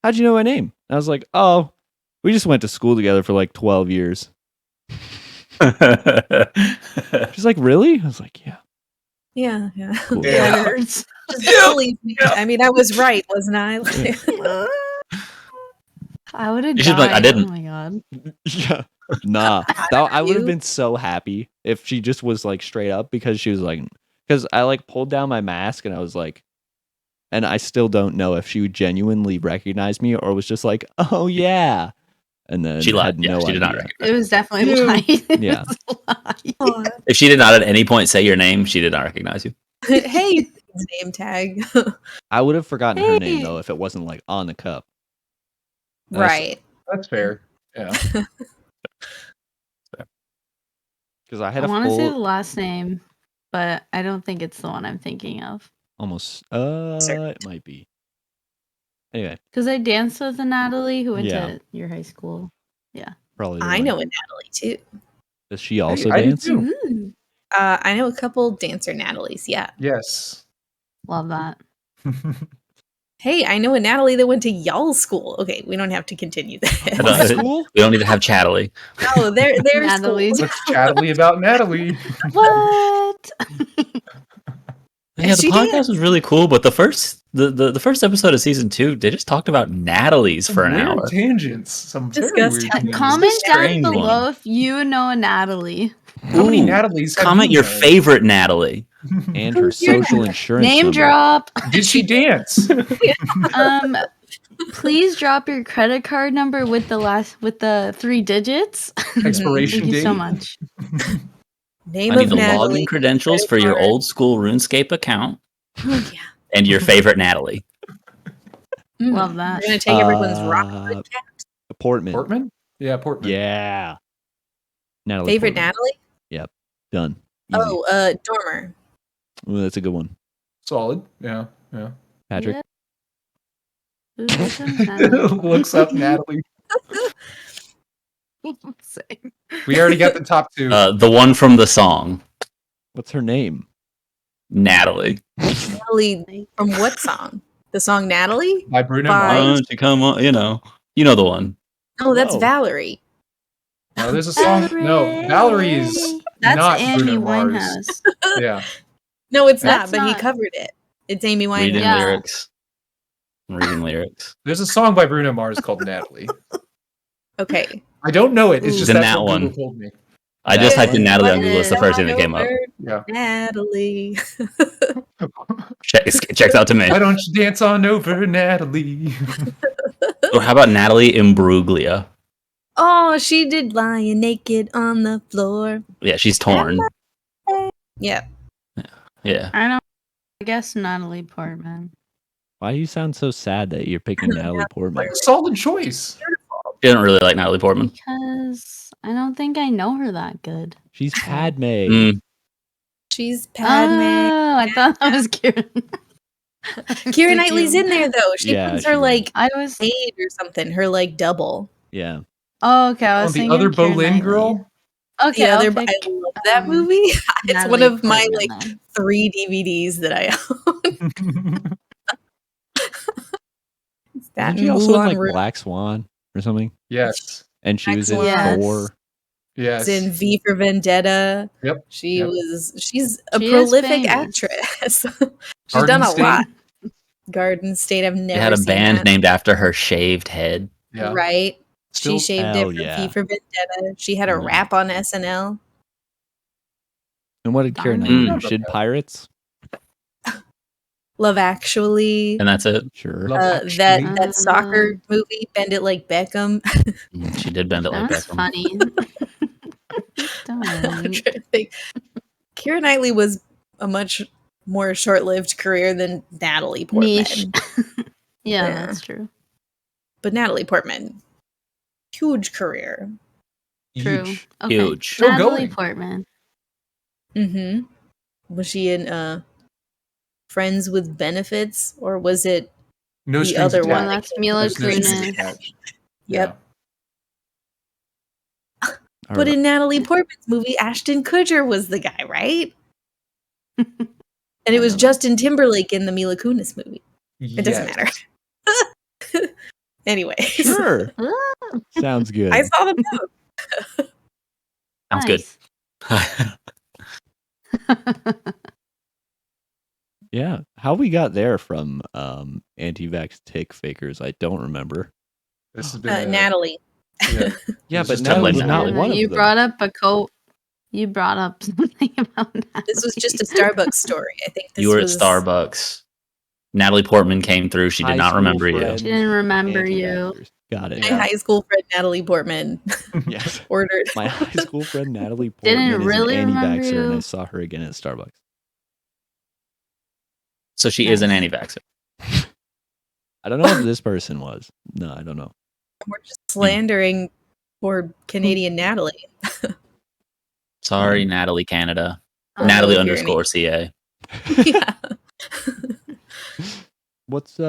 "How'd you know my name?" And I was like, "Oh, we just went to school together for like 12 years." She's like, "Really?" I was like, "Yeah." Yeah, yeah. Cool. Yeah. It hurts. Just believe me. I mean, I was right, wasn't I? I would have You died. should be like, "I didn't." Oh my god. Yeah. Nah. I would have You? been so happy if she just was like straight up, because she was like, because I like pulled down my mask and I was like, and I still don't know if she genuinely recognized me or was just like, "Oh yeah," and then She lied. had Yeah, no she did not idea. recognize. It was definitely Ew. lying. It Yeah. was a lie. If she did not at any point say your name, she did not recognize you. Hey, name tag. I would have forgotten her name Hey. though if it wasn't like on the cup. And I s- Right. That's fair. Yeah. Because I had I a want to say the full last name, but I don't think it's the one I'm thinking of. almost Certain. it might be. Anyway, Because I danced with a Natalie who went Yeah. to your high school. probably. The I one. know a Natalie too. Does she also I do dance? too. Ooh, I know a couple dancer Natalies. Yeah. Yes. love that. Hey, I know a Natalie that went to y'all school. Okay, we don't have to continue I that. don't- School? We don't need to have Chattily. No, they're Natalie's. school. What's chattily about Natalie? What? Yeah, the She podcast danced. was really cool, but the first episode of season 2, they just talked about Natalie's for an Weird hour. tangents. Some very Disgusting. weird tangents. Comment down strange one. below if you know a Natalie. How many Ooh, Natalies have Comment you your known? favorite Natalie. And her Who's your social insurance Name number. drop. Did she dance? Please drop your credit card number with the 3 digits. Expiration Thank you date. so much. Name I need of the Natalie. login credentials credit for your card. old school RuneScape account Oh, yeah. and your favorite Natalie. Love that. We're gonna take everyone's rock. Portman. Portman? Yeah, Portman. Yeah. Natalie. Favorite Portman. Natalie? Done. Easy. Oh, Dormer. Ooh, that's a good one. Solid. Yeah. Yeah. Patrick. Yeah. Ooh, which one's Natalie? Looks up Natalie. Same. We already got the top 2. The one from the song, What's her name? Natalie. Natalie from what song? The song Natalie? By Bruno Bye. Why Mars. don't you come on? You know the one. No, that's Whoa. Valerie. No, there's a song. No, Valerie is That's not Amy Bruno Mars. Winehouse. Yeah. No, it's That's not, but he not- covered it. It's Amy Reading Winehouse. Yeah. lyrics. I'm reading lyrics. There's a song by Bruno Mars called Natalie. Okay. I don't know it. It's Ooh. just Then that's that what Google one. told me. I just That typed in one? Natalie on Google. It's the first thing that came up. Yeah. Natalie. Checks out to me. Why don't you dance on over, Natalie? Or how about Natalie Imbruglia? Oh, she did lying naked on the floor. Yeah, she's torn. Yeah. Yeah. I don't. I guess Natalie Portman. Why do you sound so sad that you're picking Natalie Portman? Solid choice. She didn't really like Natalie Portman. Because I don't think I know her that good. She's Padme. Mm. She's Padme. Oh, I thought that was Kieran. Keira Knightley's in there though. She Yeah, plays she her was. like I was. maid or something. Her like double. Yeah. Oh, okay. I was the thinking other Keira Boleyn Knightley. girl? Okay, The I'll other, pick, I love that um, movie. It's one Natalie of my Portman like then. 3 DVDs that I own. It's that Didn't she and also in Moulin like Rouge. Black Swan or something? Yes. And she was in Yes. Thor. Yes. It's in V for Vendetta. Yep, She's a She is prolific famous. actress. She's Garden done a State. lot. Garden State, I've They never had a seen band that. named after her shaved head. Yeah. Right? Still- She shaved it Hell from yeah. V for Vendetta. She had a Mm. rap on SNL. And what did Keira Darn. Knightley do? Mm. She did Pirates? Love Actually. And that's it. Sure. Love Actually. That soccer movie, Bend It Like Beckham. She did bend it like That's Beckham. funny. I'm Don't. trying to think. Keira Knightley was a much more short-lived career than Natalie Portman. Niche. Yeah, Yeah. that's true. But Natalie Portman, huge career. True. Huge. Okay. Huge. Still Natalie going. Portman. Mm-hmm. Was she in Friends with Benefits, or was it? No The strings other attached. one. Well, that's Mila There's no strings Kunis. attached. Yep. All But right. in Natalie Portman's movie, Ashton Kutcher was the guy, right? And it was Justin Timberlake in the Mila Kunis movie. It doesn't Yes. matter. Anyway, Sure. Sounds good. I saw the movie. Sounds good. Yeah. How we got there from anti-vax tick fakers, I don't remember. This has been Natalie. Yeah. Yeah, It's but just Natalie's like not Natalie. one of You them. brought up a quote. You brought up something about Natalie. This was just a Starbucks story. I think this You were at was Starbucks. Natalie Portman came through. She High did not school remember you. friend, She didn't remember you. anti-vaxxers. Got it. my Yeah. high school friend Natalie Portman Yes. ordered. My high school friend Natalie Didn't Portman is really an remember anti-vaxxer, and I you. saw her again at Starbucks. So she is an Nice. anti-vaxxer. I don't know if this person was. No, I don't know. We're just slandering poor Canadian Natalie. Sorry, Natalie Canada. Oh, Natalie Keira _CA. yeah. What's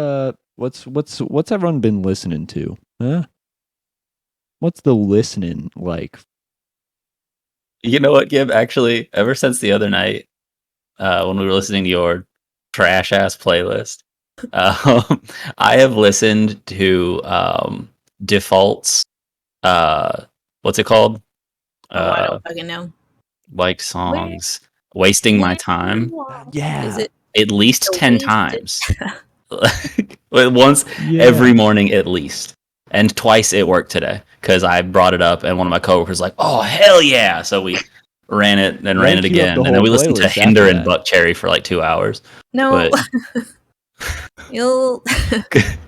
What's everyone been listening to? Huh? What's the listening like? You know what, Gibb? Actually, ever since the other night, when we were listening to your trash ass playlist, I have listened to Default's what's it called? I don't fucking know. Like songs, Wasting My Time, Yeah. Is it at least The 10 Wasted- times. Once Yeah. every morning at least. And twice at work today because I brought it up and one of my coworkers was like, "Oh hell yeah!" So we ran it and ran it Queue up again, the and then whole we listened to playlist Hinder after and that. Buck Cherry for like 2 hours. No. But You'll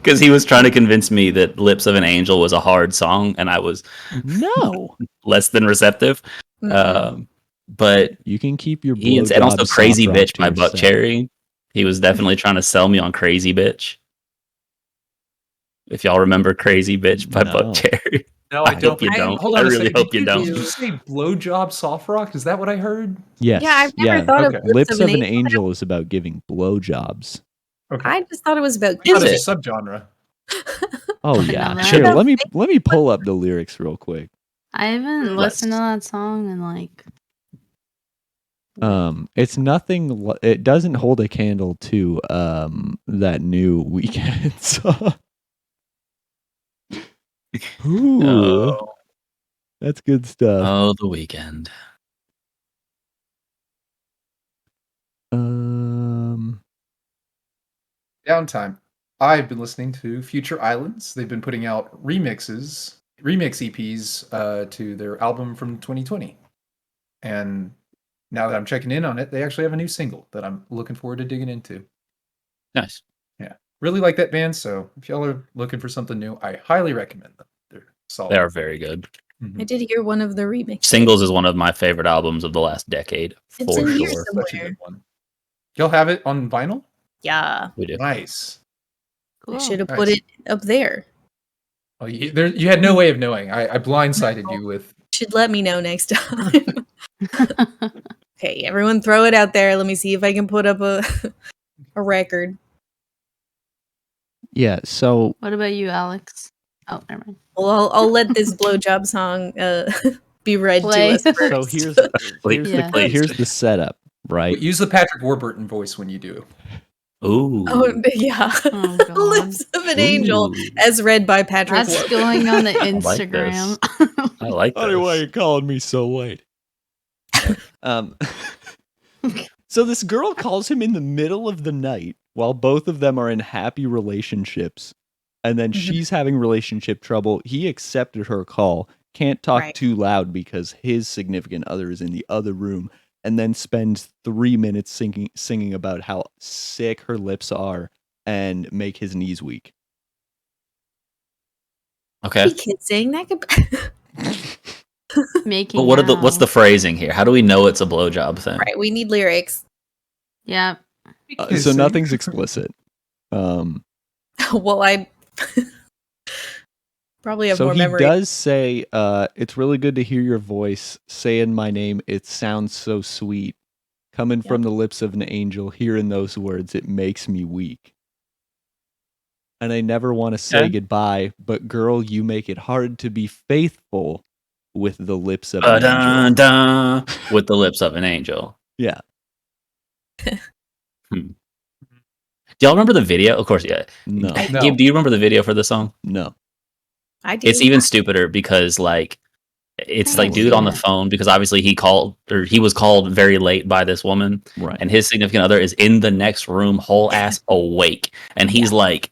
because he was trying to convince me that "Lips of an Angel" was a hard song, and I was No. less than receptive. Mhm. But You can keep your and also blowjob "Crazy soft rock Bitch" to by Buck yourself. Cherry. He was definitely trying to sell me on "Crazy Bitch." If y'all remember "Crazy Bitch" by No. Buck Cherry. No, I I don't. hope you don't. Hold I on a really second. hope you don't. Did you say blowjob soft rock? Is that what I heard? Yes. Yeah, I've never yeah. thought Okay. of Lips of an Angel is about giving blowjobs. Okay. I just thought it was about I thought Is it it? was a subgenre. Oh But yeah. no, Here, that- let me pull up the lyrics real quick. I haven't Let's- listened to that song in like. It's nothing. It doesn't hold a candle to that new Weekend song. Ooh, that's good stuff. Oh, The Weeknd. Downtime. I've been listening to Future Islands. They've been putting out remix EPs to their album from 2020. And now that I'm checking in on it, they actually have a new single that I'm looking forward to digging into. Nice. Yeah. Really like that band, so if y'all are looking for something new, I highly recommend them. They're solid. They are very good. Mhm. I did hear one of the remixes. Singles is one of my favorite albums of the last decade, It's for in here sure. Such a somewhere. good one. Y'all have it on vinyl? Yeah, We do. Nice. Cool. I should have Nice. put it up there. Oh, you had no way of knowing. I blindsided you with. Should let me know next time. Okay, everyone throw it out there. Let me see if I can put up a a record. Yeah. So What about you, Alex? Oh, never mind. Well, I'll let this blowjob song be read Play. to us first. so here's Yeah. here's the setup, right? Use the Patrick Warburton voice when you do. Ooh. Oh yeah, Oh, God. Lips of an Angel, Ooh. as read by Patrick. That's Warburton. going on the like Instagram. I like Honey, why are this. you calling me so late? So this girl calls him in the middle of the night while both of them are in happy relationships, and then she's having relationship trouble. He accepted her call, can't talk Right. too loud because his significant other is in the other room, and then spends 3 minutes singing about how sick her lips are and make his knees weak. Okay. Be kissing that could. Making But what's the out. phrasing here? How do we know it's a blowjob thing? Right, we need lyrics. Yeah. So Kissing. nothing's explicit. Well, I probably have So more he memory. does say, it's really good to hear your voice saying my name. It sounds so sweet. Coming from the lips of an angel, hearing those words, it makes me weak. And I never want to say goodbye, but girl, you make it hard to be faithful with the lips of an angel. Dun, dun, with the lips of an angel. Yeah. Do y'all remember the video? Of course, yeah. No. No. Gibb, do you remember the video for the song? No. I do. It's even stupider because like it's I like don't dude see on the it. phone because obviously he was called very late by this woman, Right. and his significant other is in the next room, whole ass awake, and he's like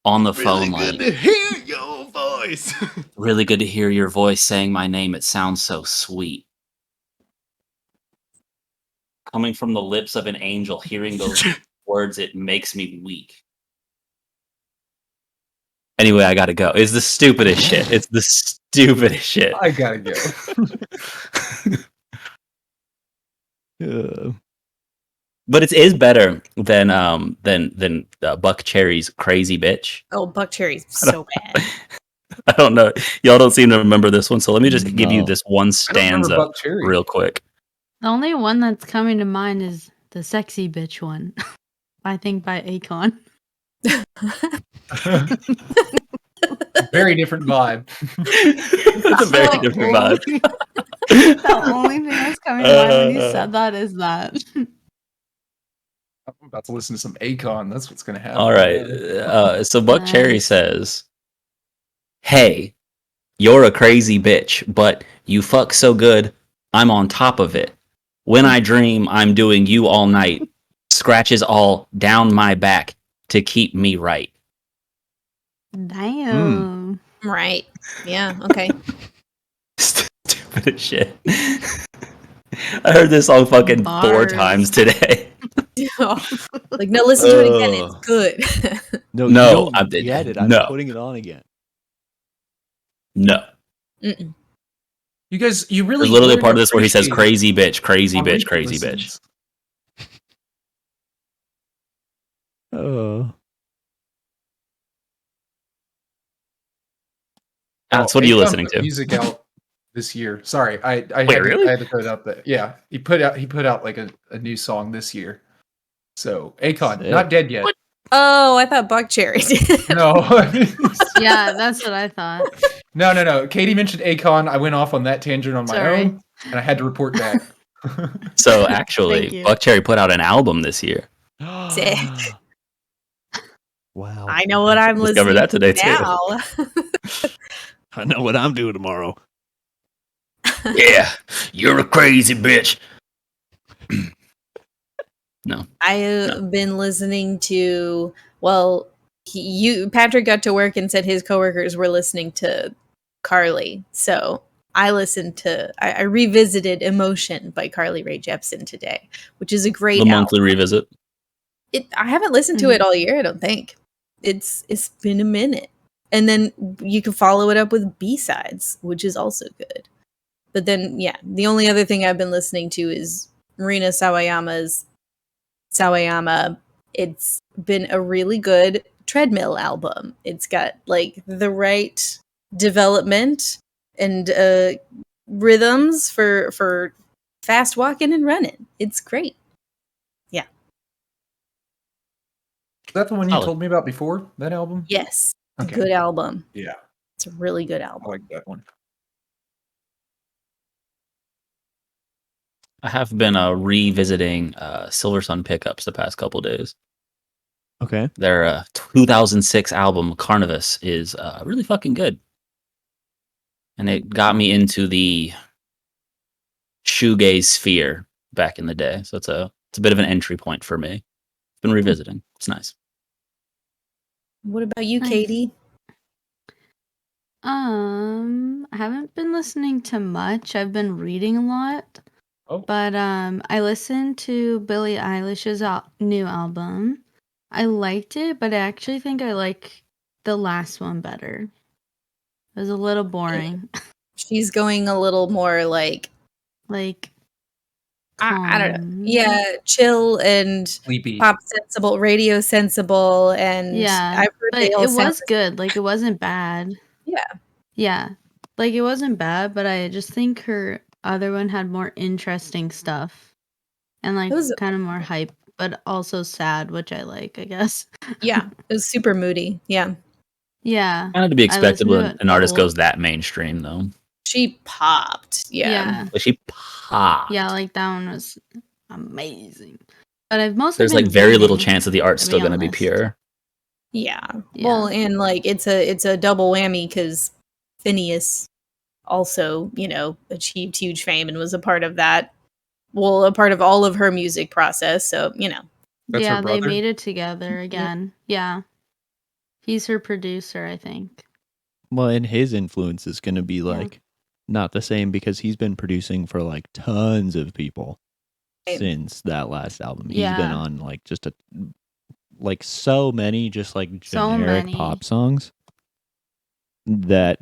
on the phone like, to hear your voice. really good to hear your voice saying my name. It sounds so sweet. Coming from the lips of an angel, hearing those words, it makes me weak. Anyway, I gotta go. It's the stupidest shit. It's the stupidest shit. I gotta go. But it is better than Buck Cherry's Crazy Bitch. Oh, Buck Cherry's so bad. I don't know. Y'all don't seem to remember this one, so let me just give you No. this one I don't remember stanza Buck Cherry. real quick. The only one that's coming to mind is the sexy bitch one. I think by Akon. Very different vibe. It's a very different vibe. The only thing that's coming to mind when you said that is that. I'm about to listen to some Akon. That's what's going to happen. All right. So Buck Cherry Nice. says, "Hey, you're a crazy bitch, but you fuck so good, I'm on top of it. When I dream, I'm doing you all night. Scratches all down my back to keep me right." Damn. Right. Yeah. Okay. Stupid as shit. I heard this song fucking 4 Bars. times today. Like, no, listen to it again. It's good. No, No, you don't I'm- get it. I'm no. putting it on again. No. Mm-mm. You guys, you really There's literally a learn part to of this where he says appreciate crazy bitch, crazy on bitch, repeat crazy bitch. listens. Oh. Alex, what are you Akon listening put to? music out this year. Sorry, I Wait, had really? I had to put it up. But yeah, he put out like a new song this year. So Akon, Sick. not dead yet. What? Oh, I thought Buck Cherry did. No, Yeah, that's what I thought. no. Katie mentioned Akon. I went off on that tangent on my Sorry. own, and I had to report back. So Thank actually, you. Buck Cherry put out an album this year. Sick. Wow. I know what I'm Discovered listening that today, to too. now. I know what I'm doing tomorrow. Yeah, you're a crazy bitch. No. I've been listening to, well, Patrick got to work and said his coworkers were listening to Carly. So I revisited Emotion by Carly Rae Jepsen today, which is a great The album. monthly revisit. I haven't listened to it all year, I don't think. It's been a minute. And then you can follow it up with B-sides, which is also good. But then, yeah, the only other thing I've been listening to is Marina Sawayama's Sawayama. It's been a really good treadmill album. It's got like the right development and rhythms for fast walking and running. It's great. Yeah. Is that the one you Solid. told me about before? That album? Yes. It's Okay. a good album. Yeah, It's a really good I album. like that one. I have been revisiting Silver Sun Pickups the past couple days. Okay. Their 2006 album, Carnivus, is really fucking good. And it got me into the shoegaze sphere back in the day. So it's a bit of an entry point for me. Been revisiting. It's nice. What about you, Nice. Katie? I haven't been listening to much. I've been reading a lot. Oh. But I listened to Billie Eilish's new album. I liked it, but I actually think I like the last one better. It was a little boring. She's going a little more like Like I don't know. calm. Yeah, chill and Sleepy. pop sensible, radio sensible, and Yeah, I've heard but they all it sound was good. Like it wasn't bad. Yeah. Yeah. Like it wasn't bad, but I just think her other one had more interesting stuff. And like It was- kind of more hype, but also sad, which I like, I guess. Yeah, it was super moody. Yeah, Yeah. Kind of to be I expected listened to when it an artist full- goes that mainstream, though. she popped. Yeah, Yeah. But she popped. Yeah, like that one was amazing. But I've mostly There's like been very little reading, chance that the art's to still be going to be honest. pure. yeah. Yeah. Well, and like it's a double whammy because Phineas also, achieved huge fame and was a part of that. Well, a part of all of her music process. So That's her yeah, they brother? made it together again. Yeah. He's her producer, I think. Well, and his influence is going to be like not the same because he's been producing for like tons of people Right. since that last album. He's been Yeah. on like just like so many just like So generic many. pop songs that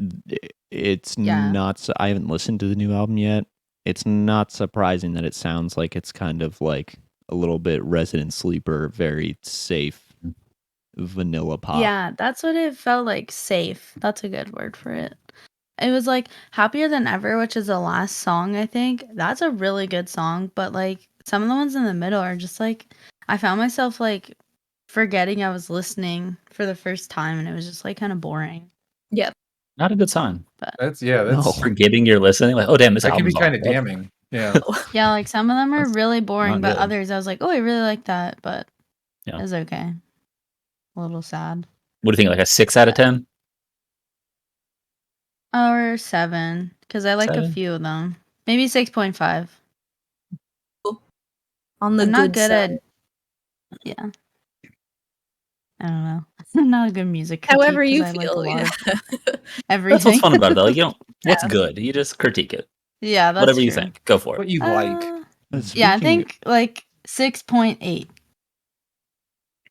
it's Yeah. not. I haven't listened to the new album yet. It's not surprising that it sounds like it's kind of like a little bit Resident Sleeper, very safe vanilla pop. Yeah, that's what it felt like. Safe. That's a good word for it. It was like Happier Than Ever, which is the last song, I think. That's a really good song, but like some of the ones in the middle are just like I found myself like forgetting I was listening for the first time, and it was just like kind of boring. Yep. Not a good sign. That's No. Forgetting you're listening. Like, oh damn, this that can be album's kind of on. damning. Yeah. Yeah, like some of them are That's really boring, not but good. others I was like, oh, I really like that, but Yeah. it was okay. A little sad. What do you think? Like a 6 out of 10? Or 7, because I like a 7? few of them. Maybe 6.5. On the I'm not good good side. at. Yeah. I don't know. I'm not a good music critique. However you 'cause I feel. like a lot Yeah. of everything. That's what's fun about it though. Like, you don't what's Yeah. good. You just critique it. Yeah, that's Whatever you true. think. Go for What it. you like. Yeah, I Speaking think like 6.8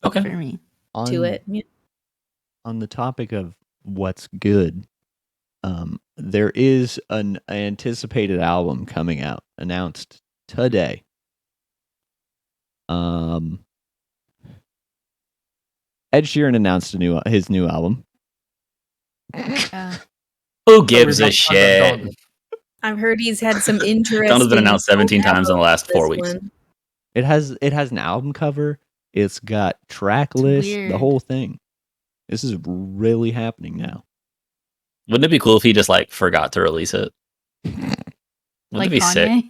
Okay. for me. on, To it. Yeah. on the topic of what's good, there is an anticipated album coming out, announced today. Ed Sheeran announced his new album. Yeah. Who gives we're a not talking about shit? Donovan. I've heard he's had some interesting. Donna's been announced 17 times in the collabs last with 4 this weeks. one. It has an album cover. It's got track list, the weird. whole thing. This is really happening now. Wouldn't it be cool if he just like forgot to release it? Wouldn't Like it be sick? Kanye.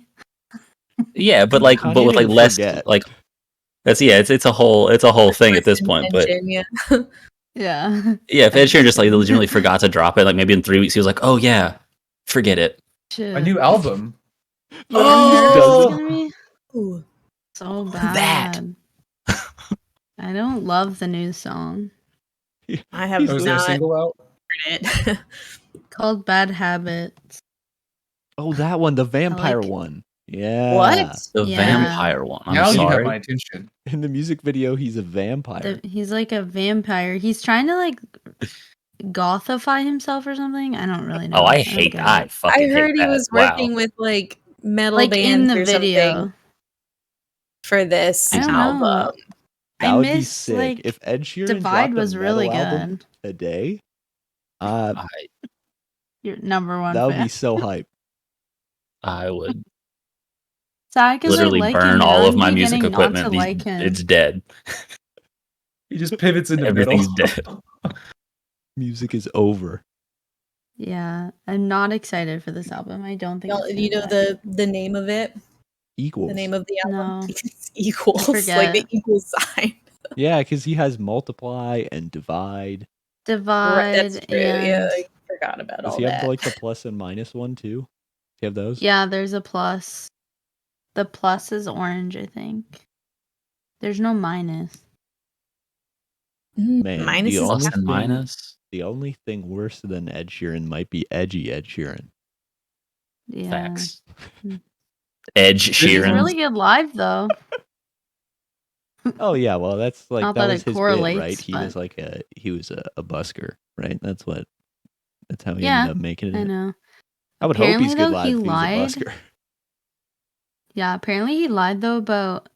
Yeah, but like, Kanye but with like didn't less, forget. like, it's it's a whole thing at this point. But Yeah. Yeah. yeah, if Ed Sheeran just like legitimately forgot to drop it, like maybe in 3 weeks he was like, oh yeah, forget it. A new album. Oh, it's gonna be Ooh. so That. bad. I don't love the new song I have Oh, is there a not single out? heard it. called Bad Habits. Oh, that one, the vampire like- one. Yeah. What? The Yeah. vampire one. I'm Now you have sorry. my attention. In the music video, he's a vampire. He's like a vampire. He's trying to like gothify himself or something. I don't really know. Oh, I don't hate get that. I it. fucking I heard hate he that. was working with like metal Like bands in the or video. something for this I don't album. know. That I would be miss sick. like If Ed Sheeran Divide dropped was a really metal album good. today, Your number one that would fan. be so hype. I would Sad because I literally like burn him. all Now of I'm my music beginning not equipment. to like him. It's dead. He just pivots into Everything's metal. Music is over. Yeah, I'm not excited for this album. I don't think. it's You know gonna the name of it? Equals. The name of the album? No. It's equals. I Like the forget. equal sign. Yeah, because he has multiply and divide. Divide. Right, that's true. And Yeah, I forgot about Does all he have that. like the plus and minus one too? Do you have those? yeah, there's a plus. The plus is orange, I think. There's no minus. Man, Minus the is only Plus and thing- minus. The only thing worse than Ed Sheeran might be edgy Ed Sheeran. Yeah. Facts. Mm. Edge He's Sheeran. really good live though. Oh yeah, well that's like Not that that was it his bit, correlates, right? He was but- like a busker, right? That's how he Yeah, ended up making it. I know. I would hope he's Apparently, good though, live he if he's a lied. busker. Yeah, apparently he lied though about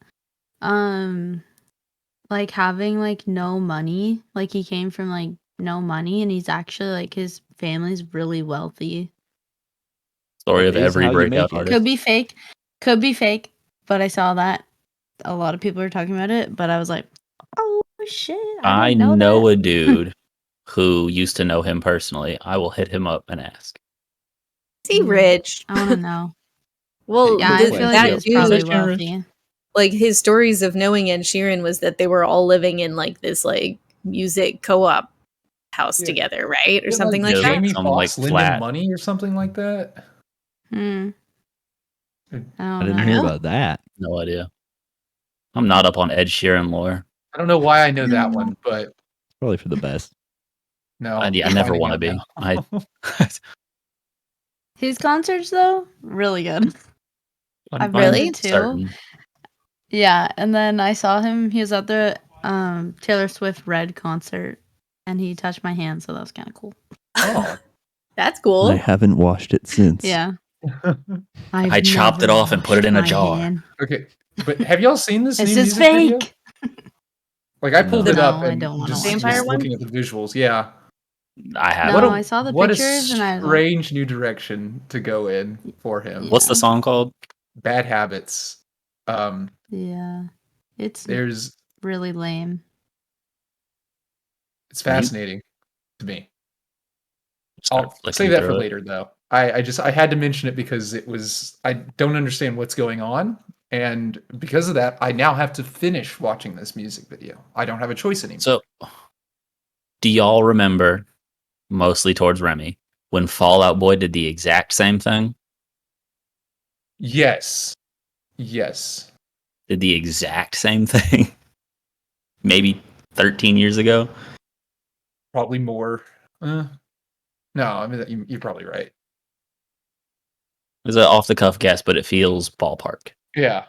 like having like no money. Like he came from like no money and he's actually like his family's really wealthy. Story of That is every how you breakout make it. artist. Could be fake, but I saw that a lot of people were talking about it, but I was like, "Oh shit, I didn't know that." a dude who used to know him personally. I will hit him up and ask. Is he rich? I want to know. Well, Yeah, I Good feel like question. he's dude, probably Ed Sheeran rich? wealthy. like his stories of knowing Ed Sheeran was that they were all living in like this like music co-op house Yeah. together, right? Or Yeah, something like Yeah, that. Jamie some, Foxx like, lend flat. him money or something like that. Hmm. I I I didn't don't hear know. about that. No idea. I'm not up on Ed Sheeran lore. don't know why I know that one, but Probably for the best. no. I I'm never finding want to out be. now. His concerts though, really good. I've been Really? to two. certain. Yeah, and then I saw him. He was at the Taylor Swift Red concert, and he touched my hand, so that was kind of cool. Oh. That's I cool. haven't washed it since. Yeah, I chopped it off and put it in a jar. Okay, but have y'all seen this This new is music video? fake. Like I pulled No. it up No, I and don't wanna just, watch Vampire just one? looking at the visuals. Yeah. I have. No, it. I saw the what pictures a and I was like, strange new direction to go in for him. Yeah. What's the song called? Bad Habits. yeah, it's There's really lame. It's fascinating to me. Start I'll flicking save that for through it. later, though. I had to mention it because I don't understand what's going on, and because of that, I now have to finish watching this music video. I don't have a choice anymore. So, do y'all remember, mostly towards Remy, when Fall Out Boy did the exact same thing? Yes. Did the exact same thing? Maybe 13 years ago? Probably more. No, I mean you're probably right. It was an off the cuff guess, but it feels ballpark. Yeah.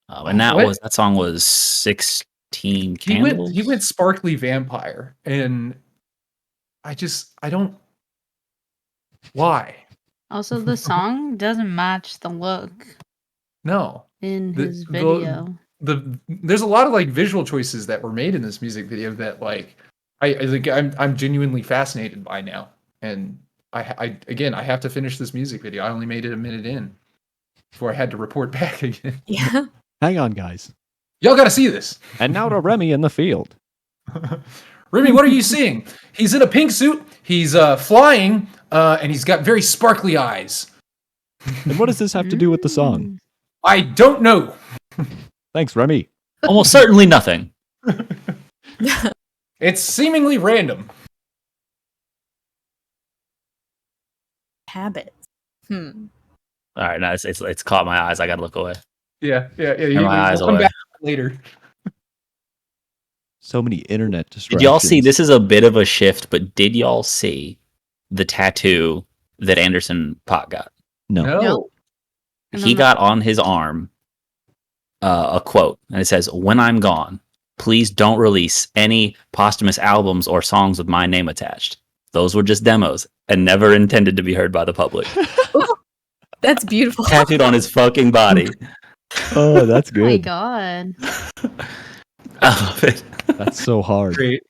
And What? that song was 16 He Candles. went sparkly vampire, and I don't. Why? Also, the song doesn't match the look No. in The- his the- video. There's a lot of like visual choices that were made in this music video that like I think I'm genuinely fascinated by now, and I again I have to finish this music video. I only made it a minute in before I had to report back again. Yeah. Hang on, guys. Y'all got to see this. And now to Remy in the field. Remy, what are you seeing? He's in a pink suit. He's flying, and he's got very sparkly eyes. And what does this have to do with the song? Mm. I don't know. Thanks, Remy. Almost certainly nothing. It's seemingly random. Habits. All right, no, it's caught my eyes. I gotta look away. Yeah. Turn my eyes We'll come away. back later. So many internet distractions. Did y'all see? This is a bit of a shift, but did y'all see the tattoo that Anderson Pot got? No. No. He got on his arm a quote, and it says, "When I'm gone, please don't release any posthumous albums or songs with my name attached. Those were just demos and never intended to be heard by the public." That's beautiful. Tattooed on his fucking body. Oh, that's Oh my good. god. I love it. That's so hard. Great.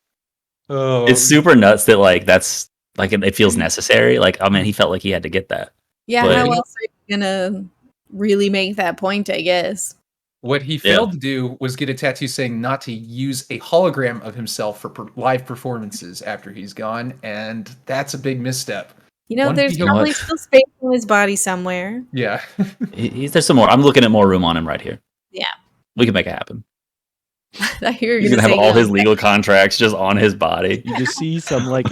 Oh, It's super nuts that like that's like it feels necessary. Like, oh man, he felt like he had to get that. Yeah, But- how else are you gonna really make that point, I guess? What he failed to do was get a tattoo saying not to use a hologram of himself for live performances after he's gone, and that's a big misstep. You know, One there's thing- probably still space in his body somewhere. Yeah. There's some more. I'm looking at more room on him right here. Yeah. We can make it happen. I hear He's you're gonna have say all no. his legal contracts just on his body. You just see some like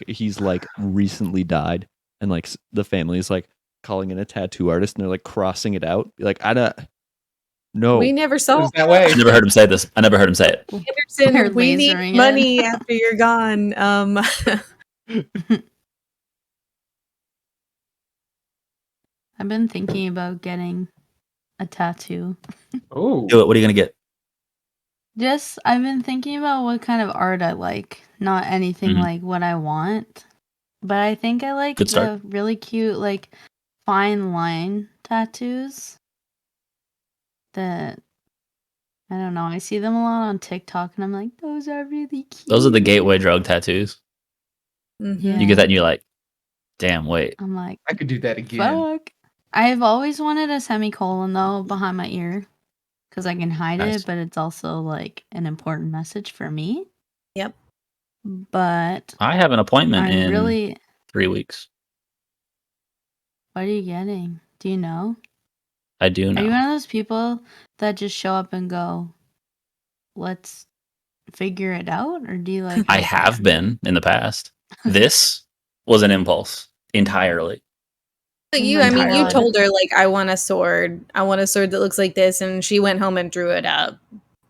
he's like recently died, and like the family is like calling in a tattoo artist, and they're like crossing it out. Be like, I don't. No. We never saw It's that way. I never heard him say this. I never heard him say it. Anderson. They're We need lasering it. money after you're gone. I've been thinking about getting a tattoo. Oh. Do it. What are you gonna get? Just I've been thinking about what kind of art I like, not anything Mhm. like what I want. But I think I like Good the start. really cute like fine line tattoos. That I don't know. I see them a lot on TikTok and I'm like, those are really cute. Those are the gateway drug tattoos. Mhm. Yeah. You get that and you're like, damn, wait. I'm like, I could do that again. fuck. I've always wanted a semicolon though behind my ear. Because I can hide Nice. it, but it's also like an important message for me. Yep. But I have an appointment I'm in really 3 weeks. what are you getting? Do you know? I do Are you know. one of those people that just show up and go, let's figure it out? Or do you like I have been in the past. This was an impulse entirely. But Oh you, my I mean, you God. told her like, I want a sword. I want a sword that looks like this, and she went home and drew it up.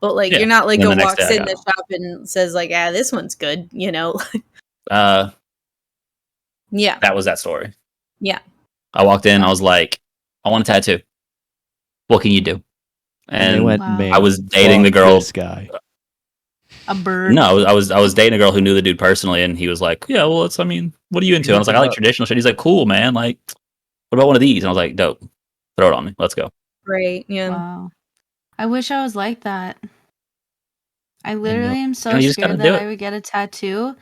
But like, Yeah, you're not like and go the next walks day I in the shop and says like, ah, this one's good. You know? Yeah. That was that story. Yeah. I walked in. I was like, I want a tattoo. What can you do? And they And went, Wow. man. I was dating the fuck girl. This guy. a bird? No, I was dating a girl who knew the dude personally, and he was like, "Yeah, well, I mean, what are you into?" And I was like, "I like traditional shit." He's like, "Cool, man. Like, what about one of these?" And I was like, "Dope. Throw it on me. Let's go." Right. Yeah. Wow. I wish I was like that. I literally am so You know, you just gotta scared do that it. I would get a tattoo.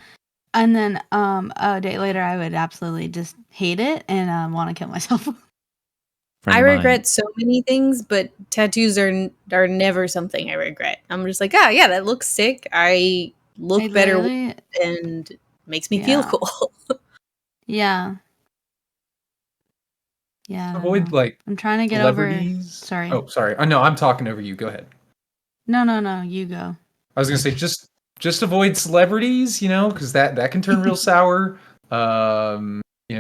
And then a day later I would absolutely just hate it and want to kill myself. Friend I of mine. regret so many things, but tattoos are never something I regret. I'm just like, ah, yeah, that looks sick. I look I better literally- and makes me feel Yeah. cool. Yeah. Yeah. I don't Avoid know. like I'm trying to get over. celebrities. Sorry. Oh, sorry. No, I'm talking over you. Go ahead. No, you go. I was gonna say just avoid celebrities, because that can turn real sour.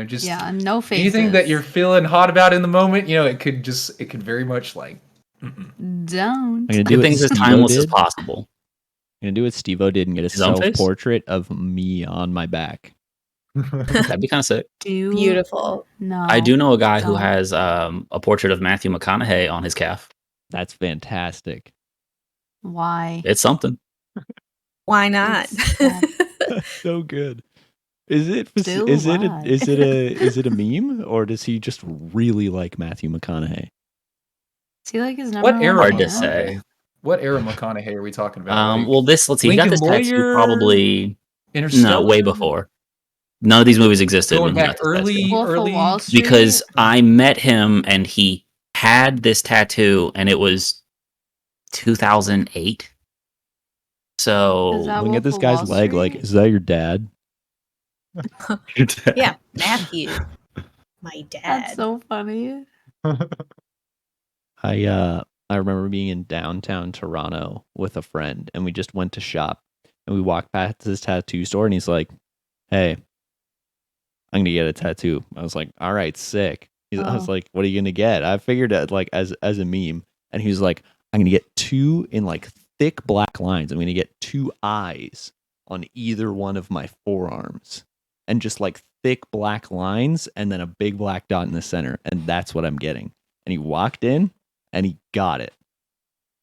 Just Yeah, no faces. anything that you're feeling hot about in the moment, it could very much like. Don't. I'm gonna do Do what things as Steve-O timeless as did. possible. I'm gonna do what Steve-O did and get a His own face? self-portrait of me on my back. That'd be kind of sick. Beautiful. No. I do know a guy who don't. has a portrait of Matthew McConaughey on his calf. That's fantastic. Why? It's something. Why not? That's so good. Is it Still is it why? is it a meme, or does he just really like Matthew McConaughey? Is he like his number What one era? Hard to fan? say. What era McConaughey are we talking about? Like, Well, let's see. He got Lincoln this tattoo Lawyer, probably Interstellar? way before. None of these movies existed Going when he back got this tattoo. Wolf of early. Wall Street? Because I met him and he had this tattoo, and it was 2008. Is So that Looking at Wolf this of guy's Wall leg, like, Street? is that your dad? Yeah, Matthew. My dad. That's so funny. I remember being in downtown Toronto with a friend, and we just went to shop, and we walked past this tattoo store, and he's like, "Hey, I'm gonna get a tattoo." I was like, "All right, sick." I was Oh. like, "What are you gonna get?" I figured it like as a meme, and he was like, "I'm gonna get two in like thick black lines. I'm gonna get two eyes on either one of my forearms, and just like thick black lines, and then a big black dot in the center, and that's what I'm getting." And he walked in, and he got it,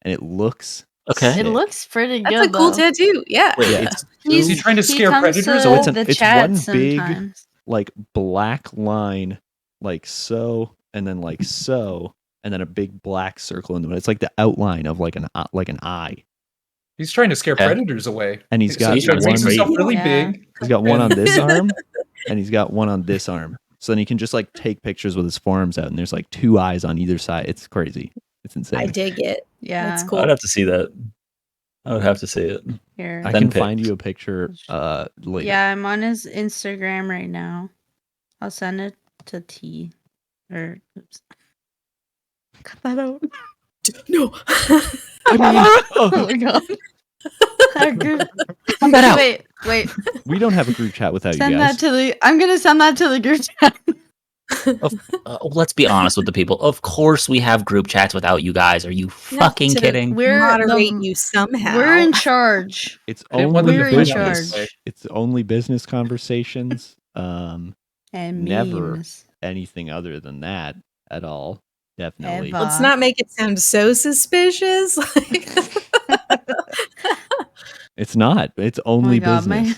and it looks Okay. It sick. looks pretty That's good. a cool though. tattoo. Yeah. Wait, Yeah. it's Is he trying to scare comes predators? To So it's the it's chat one big sometimes. like black line, like so, and then like so, and then a big black circle in the middle. It's like the outline of like an eye. He's trying to scare Okay. predators away. And he's So got he makes one- himself really Yeah. big. He's got one on And- this arm, and he's got one on this arm. So then he can just like take pictures with his forearms out, and there's like two eyes on either side. It's crazy. It's I insane. dig it. Yeah. That's cool. I'd have to see that. I would have to see it. Here. I Send can pics. find you a picture later. Yeah, I'm on his Instagram right now. I'll send it to T. Or oops. Cut that out. No. I mean, Oh my god. Our group- Cut that out. Wait. we don't have a group chat without Send you guys. that to the. I'm gonna send that to the group chat. Let's be honest with the people. Of course, we have group chats without you guys. Are you fucking To kidding? We're moderate the- you somehow. We're in charge. It's I didn't want only them We're to in find out business. this way. charge. It's only business conversations. And Never. memes. Anything other than that at all. Definitely. Ever. Let's not make it sound so suspicious. It's not. It's Oh my only god, business.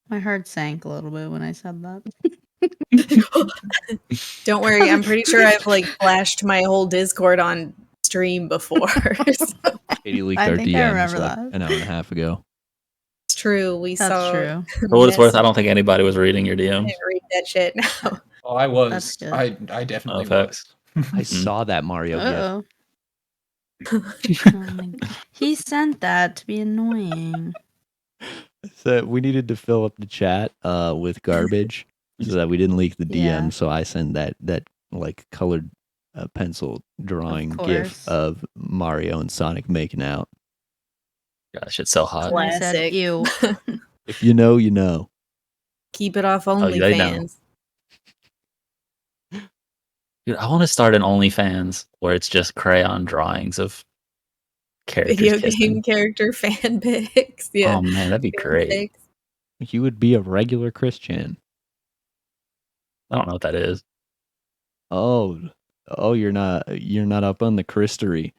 my heart sank a little bit when I said that. Don't worry, I'm pretty sure I've like flashed my whole Discord on stream before. So Katie leaked I our think I DMs remember like that. an hour and a half ago. it's true. We That's saw. true. For what it's worth, Yes. I don't think anybody was reading your I DMs. didn't read that shit. No. Oh, I was. That's good. I definitely Oh, facts. was. I saw that Mario gif. Uh-oh. Oh my god. He sent that to be annoying. So we needed to fill up the chat with garbage so that we didn't leak the DM. Yeah. So I send that like colored pencil drawing gif course. of Mario and Sonic making out. God, that shit's so hot. Classic. I said, ew. If you know, you know. Keep it off yeah, I know. OnlyFans. Dude, I want to start an OnlyFans where it's just crayon drawings of characters Video kissing. game character fan pics. Yeah. Oh man, that'd be fan great. pics. You would be a regular Christian. I don't know what that is. Oh, you're not up on the Christery.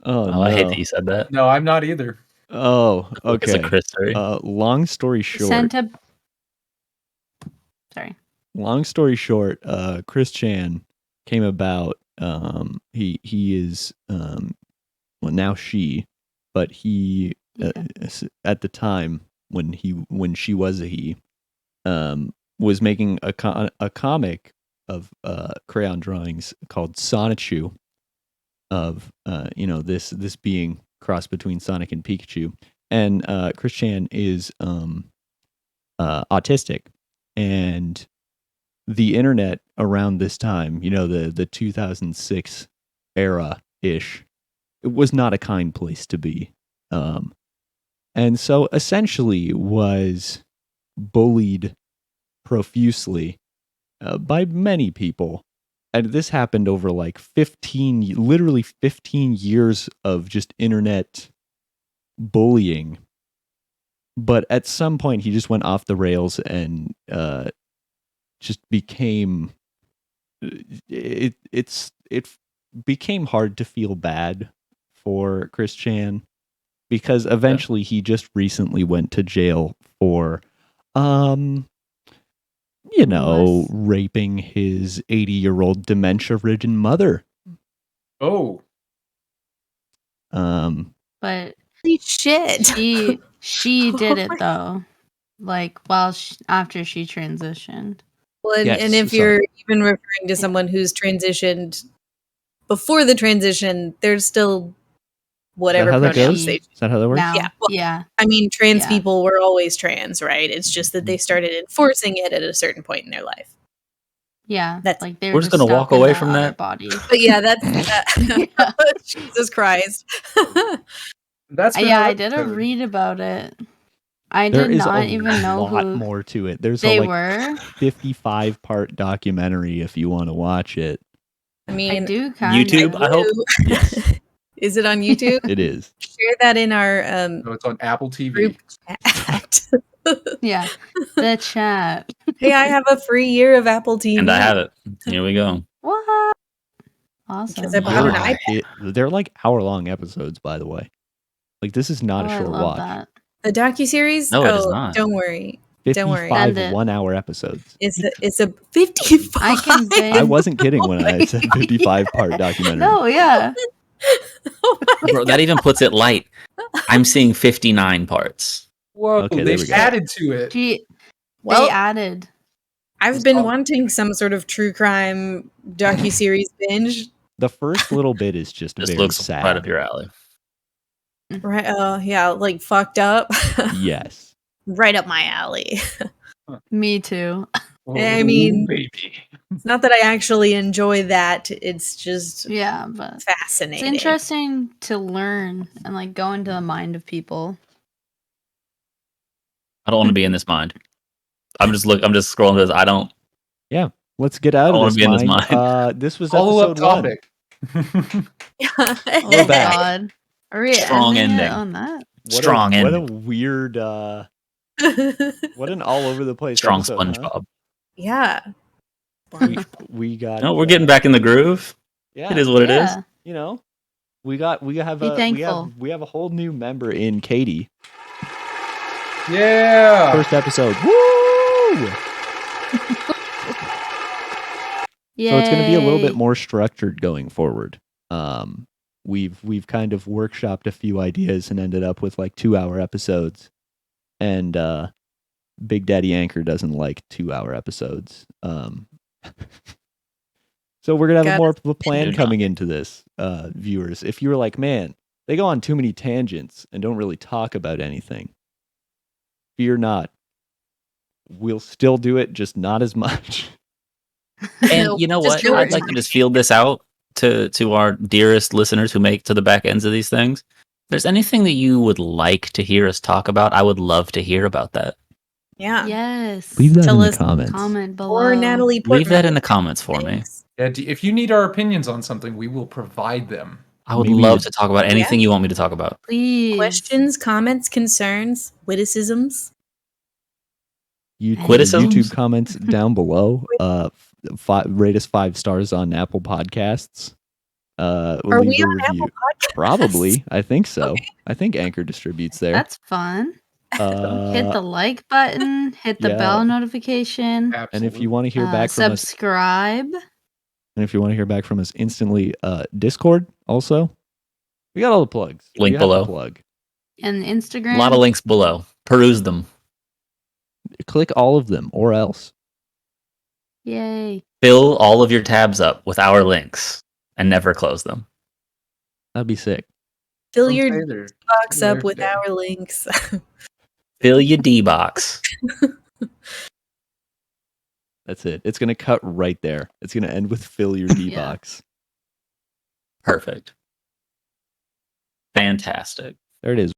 Oh, Oh, no. I hate that you said that. No, I'm not either. Oh, It's a okay. Chris story. Long story short. Sent a. Sorry. Long story short, Chris Chan came about. He is well now she, but he at the time when she was a he, was making a comic of crayon drawings called Sonichu, of this being cross between Sonic and Pikachu, and Chris Chan is autistic, and the internet around this time, the 2006 era ish, it was not a kind place to be. And so essentially was bullied profusely by many people. And this happened over like literally 15 years of just internet bullying. But at some point he just went off the rails and just became it became hard to feel bad for Chris Chan, because eventually he just recently went to jail for raping his 80-year-old dementia-ridden mother. Oh. But Holy shit. she did it though, like after she transitioned. Well, and, Yes, and if sorry. you're even referring to someone who's transitioned before the transition, there's still whatever Is that how that pronouns goes? they. Is that how that works? Now, Yeah, well, yeah. I mean, trans Yeah. people were always trans, right? It's just that they started enforcing it at a certain point in their life. Yeah, That's- like they We're were just gonna walk stuck in away the from other that? body. But yeah, that's Jesus Christ. That's Yeah, I another did episode. read about it. I There did is not a even know lot who more to it. There's they a were. 55-part documentary if you want to watch it. I I mean, do kind YouTube, of. I hope. Yes, Is it on YouTube? it is. Share that in our No, it's on Apple TV. group chat. Yeah, the chat. Hey, I have a free year of Apple TV. And I have it. Here we go. What? Awesome. Because I bought an Yeah. iPad. They're like hour-long episodes, by the way. Like, this is not Oh, a I short love watch. that. A docuseries? No, it is not. Don't worry. Don't worry. 55 Send it. 1-hour episodes. It's a 55. I can I bid. wasn't kidding when I said 55-part documentary. No, yeah. Oh my Bro, that even puts it light. I'm seeing 59 parts. Whoa, Okay, there they we go. added to it. Well, They added. I've been wanting some sort of true crime docuseries binge. The first little bit is just This very looks sad. right up your alley. Right? Yeah, like fucked up. Yes. Right up my alley. Me too. I mean- baby. It's not that I actually enjoy that. It's just Yeah, but it's fascinating. interesting to learn and like go into the mind of people. I don't want to be in this mind. I'm just scrolling this. I don't. Let's get out I of wanna this be in this mind. mind. This was Follow-up episode 1. topic. We're back. God. Are we Strong ending it ending. on that? Strong What a ending. weird, what an all over the place Strong episode, huh? SpongeBob. Yeah. We got. No, we're getting back in the groove. Yeah, It is what it is. Yeah. You know, we have Be a thankful. we have a whole new member in Katie. Yeah. First episode. Woo! So it's going to be a little bit Yay. more structured going forward. We've kind of workshopped a few ideas and ended up with like 2-hour episodes. And Big Daddy Anchor doesn't like 2-hour episodes. So we're going to have more of a plan Do coming into this, viewers. If you were like, man, they go on too many tangents and don't really talk about anything, fear not. We'll still do it, just not as much. And you know Just what? do I'd it. like to just field this out to our dearest listeners who make to the back ends of these things. If there's anything that you would like to hear us talk about, I would love to hear about that. Yeah. Yes. Leave that Tell in us- the comments. Comment below. Or Natalie Portman. Leave that in the comments for me. Thanks. Yeah, if you need our opinions on something, we will provide them. I would Maybe love you- to talk about anything you want me to talk about. Please. Questions, comments, concerns, witticisms. Witticisms? YouTube comments down below. Rate us 5 stars on Apple Podcasts. Are Leave we a on review. Apple Podcasts? Probably. I think so. Okay. I think Anchor distributes there. That's fun. Hit Uh, the like button. Hit the yeah. bell notification. and Absolutely. if you want to hear back from us, Subscribe. and if you want to hear back from us instantly, Discord also. We got all the plugs. Link You have to below. Plug. And Instagram. A lot of links below. Peruse them. Click all of them, or else. Yay. Fill all of your tabs up with our links and never close them. That'd be sick. Fill Some your say they're box there up with today. our links. Fill your D box. That's it. It's gonna cut right there. It's gonna end with fill your D Yeah. box. Perfect. Fantastic. There it is.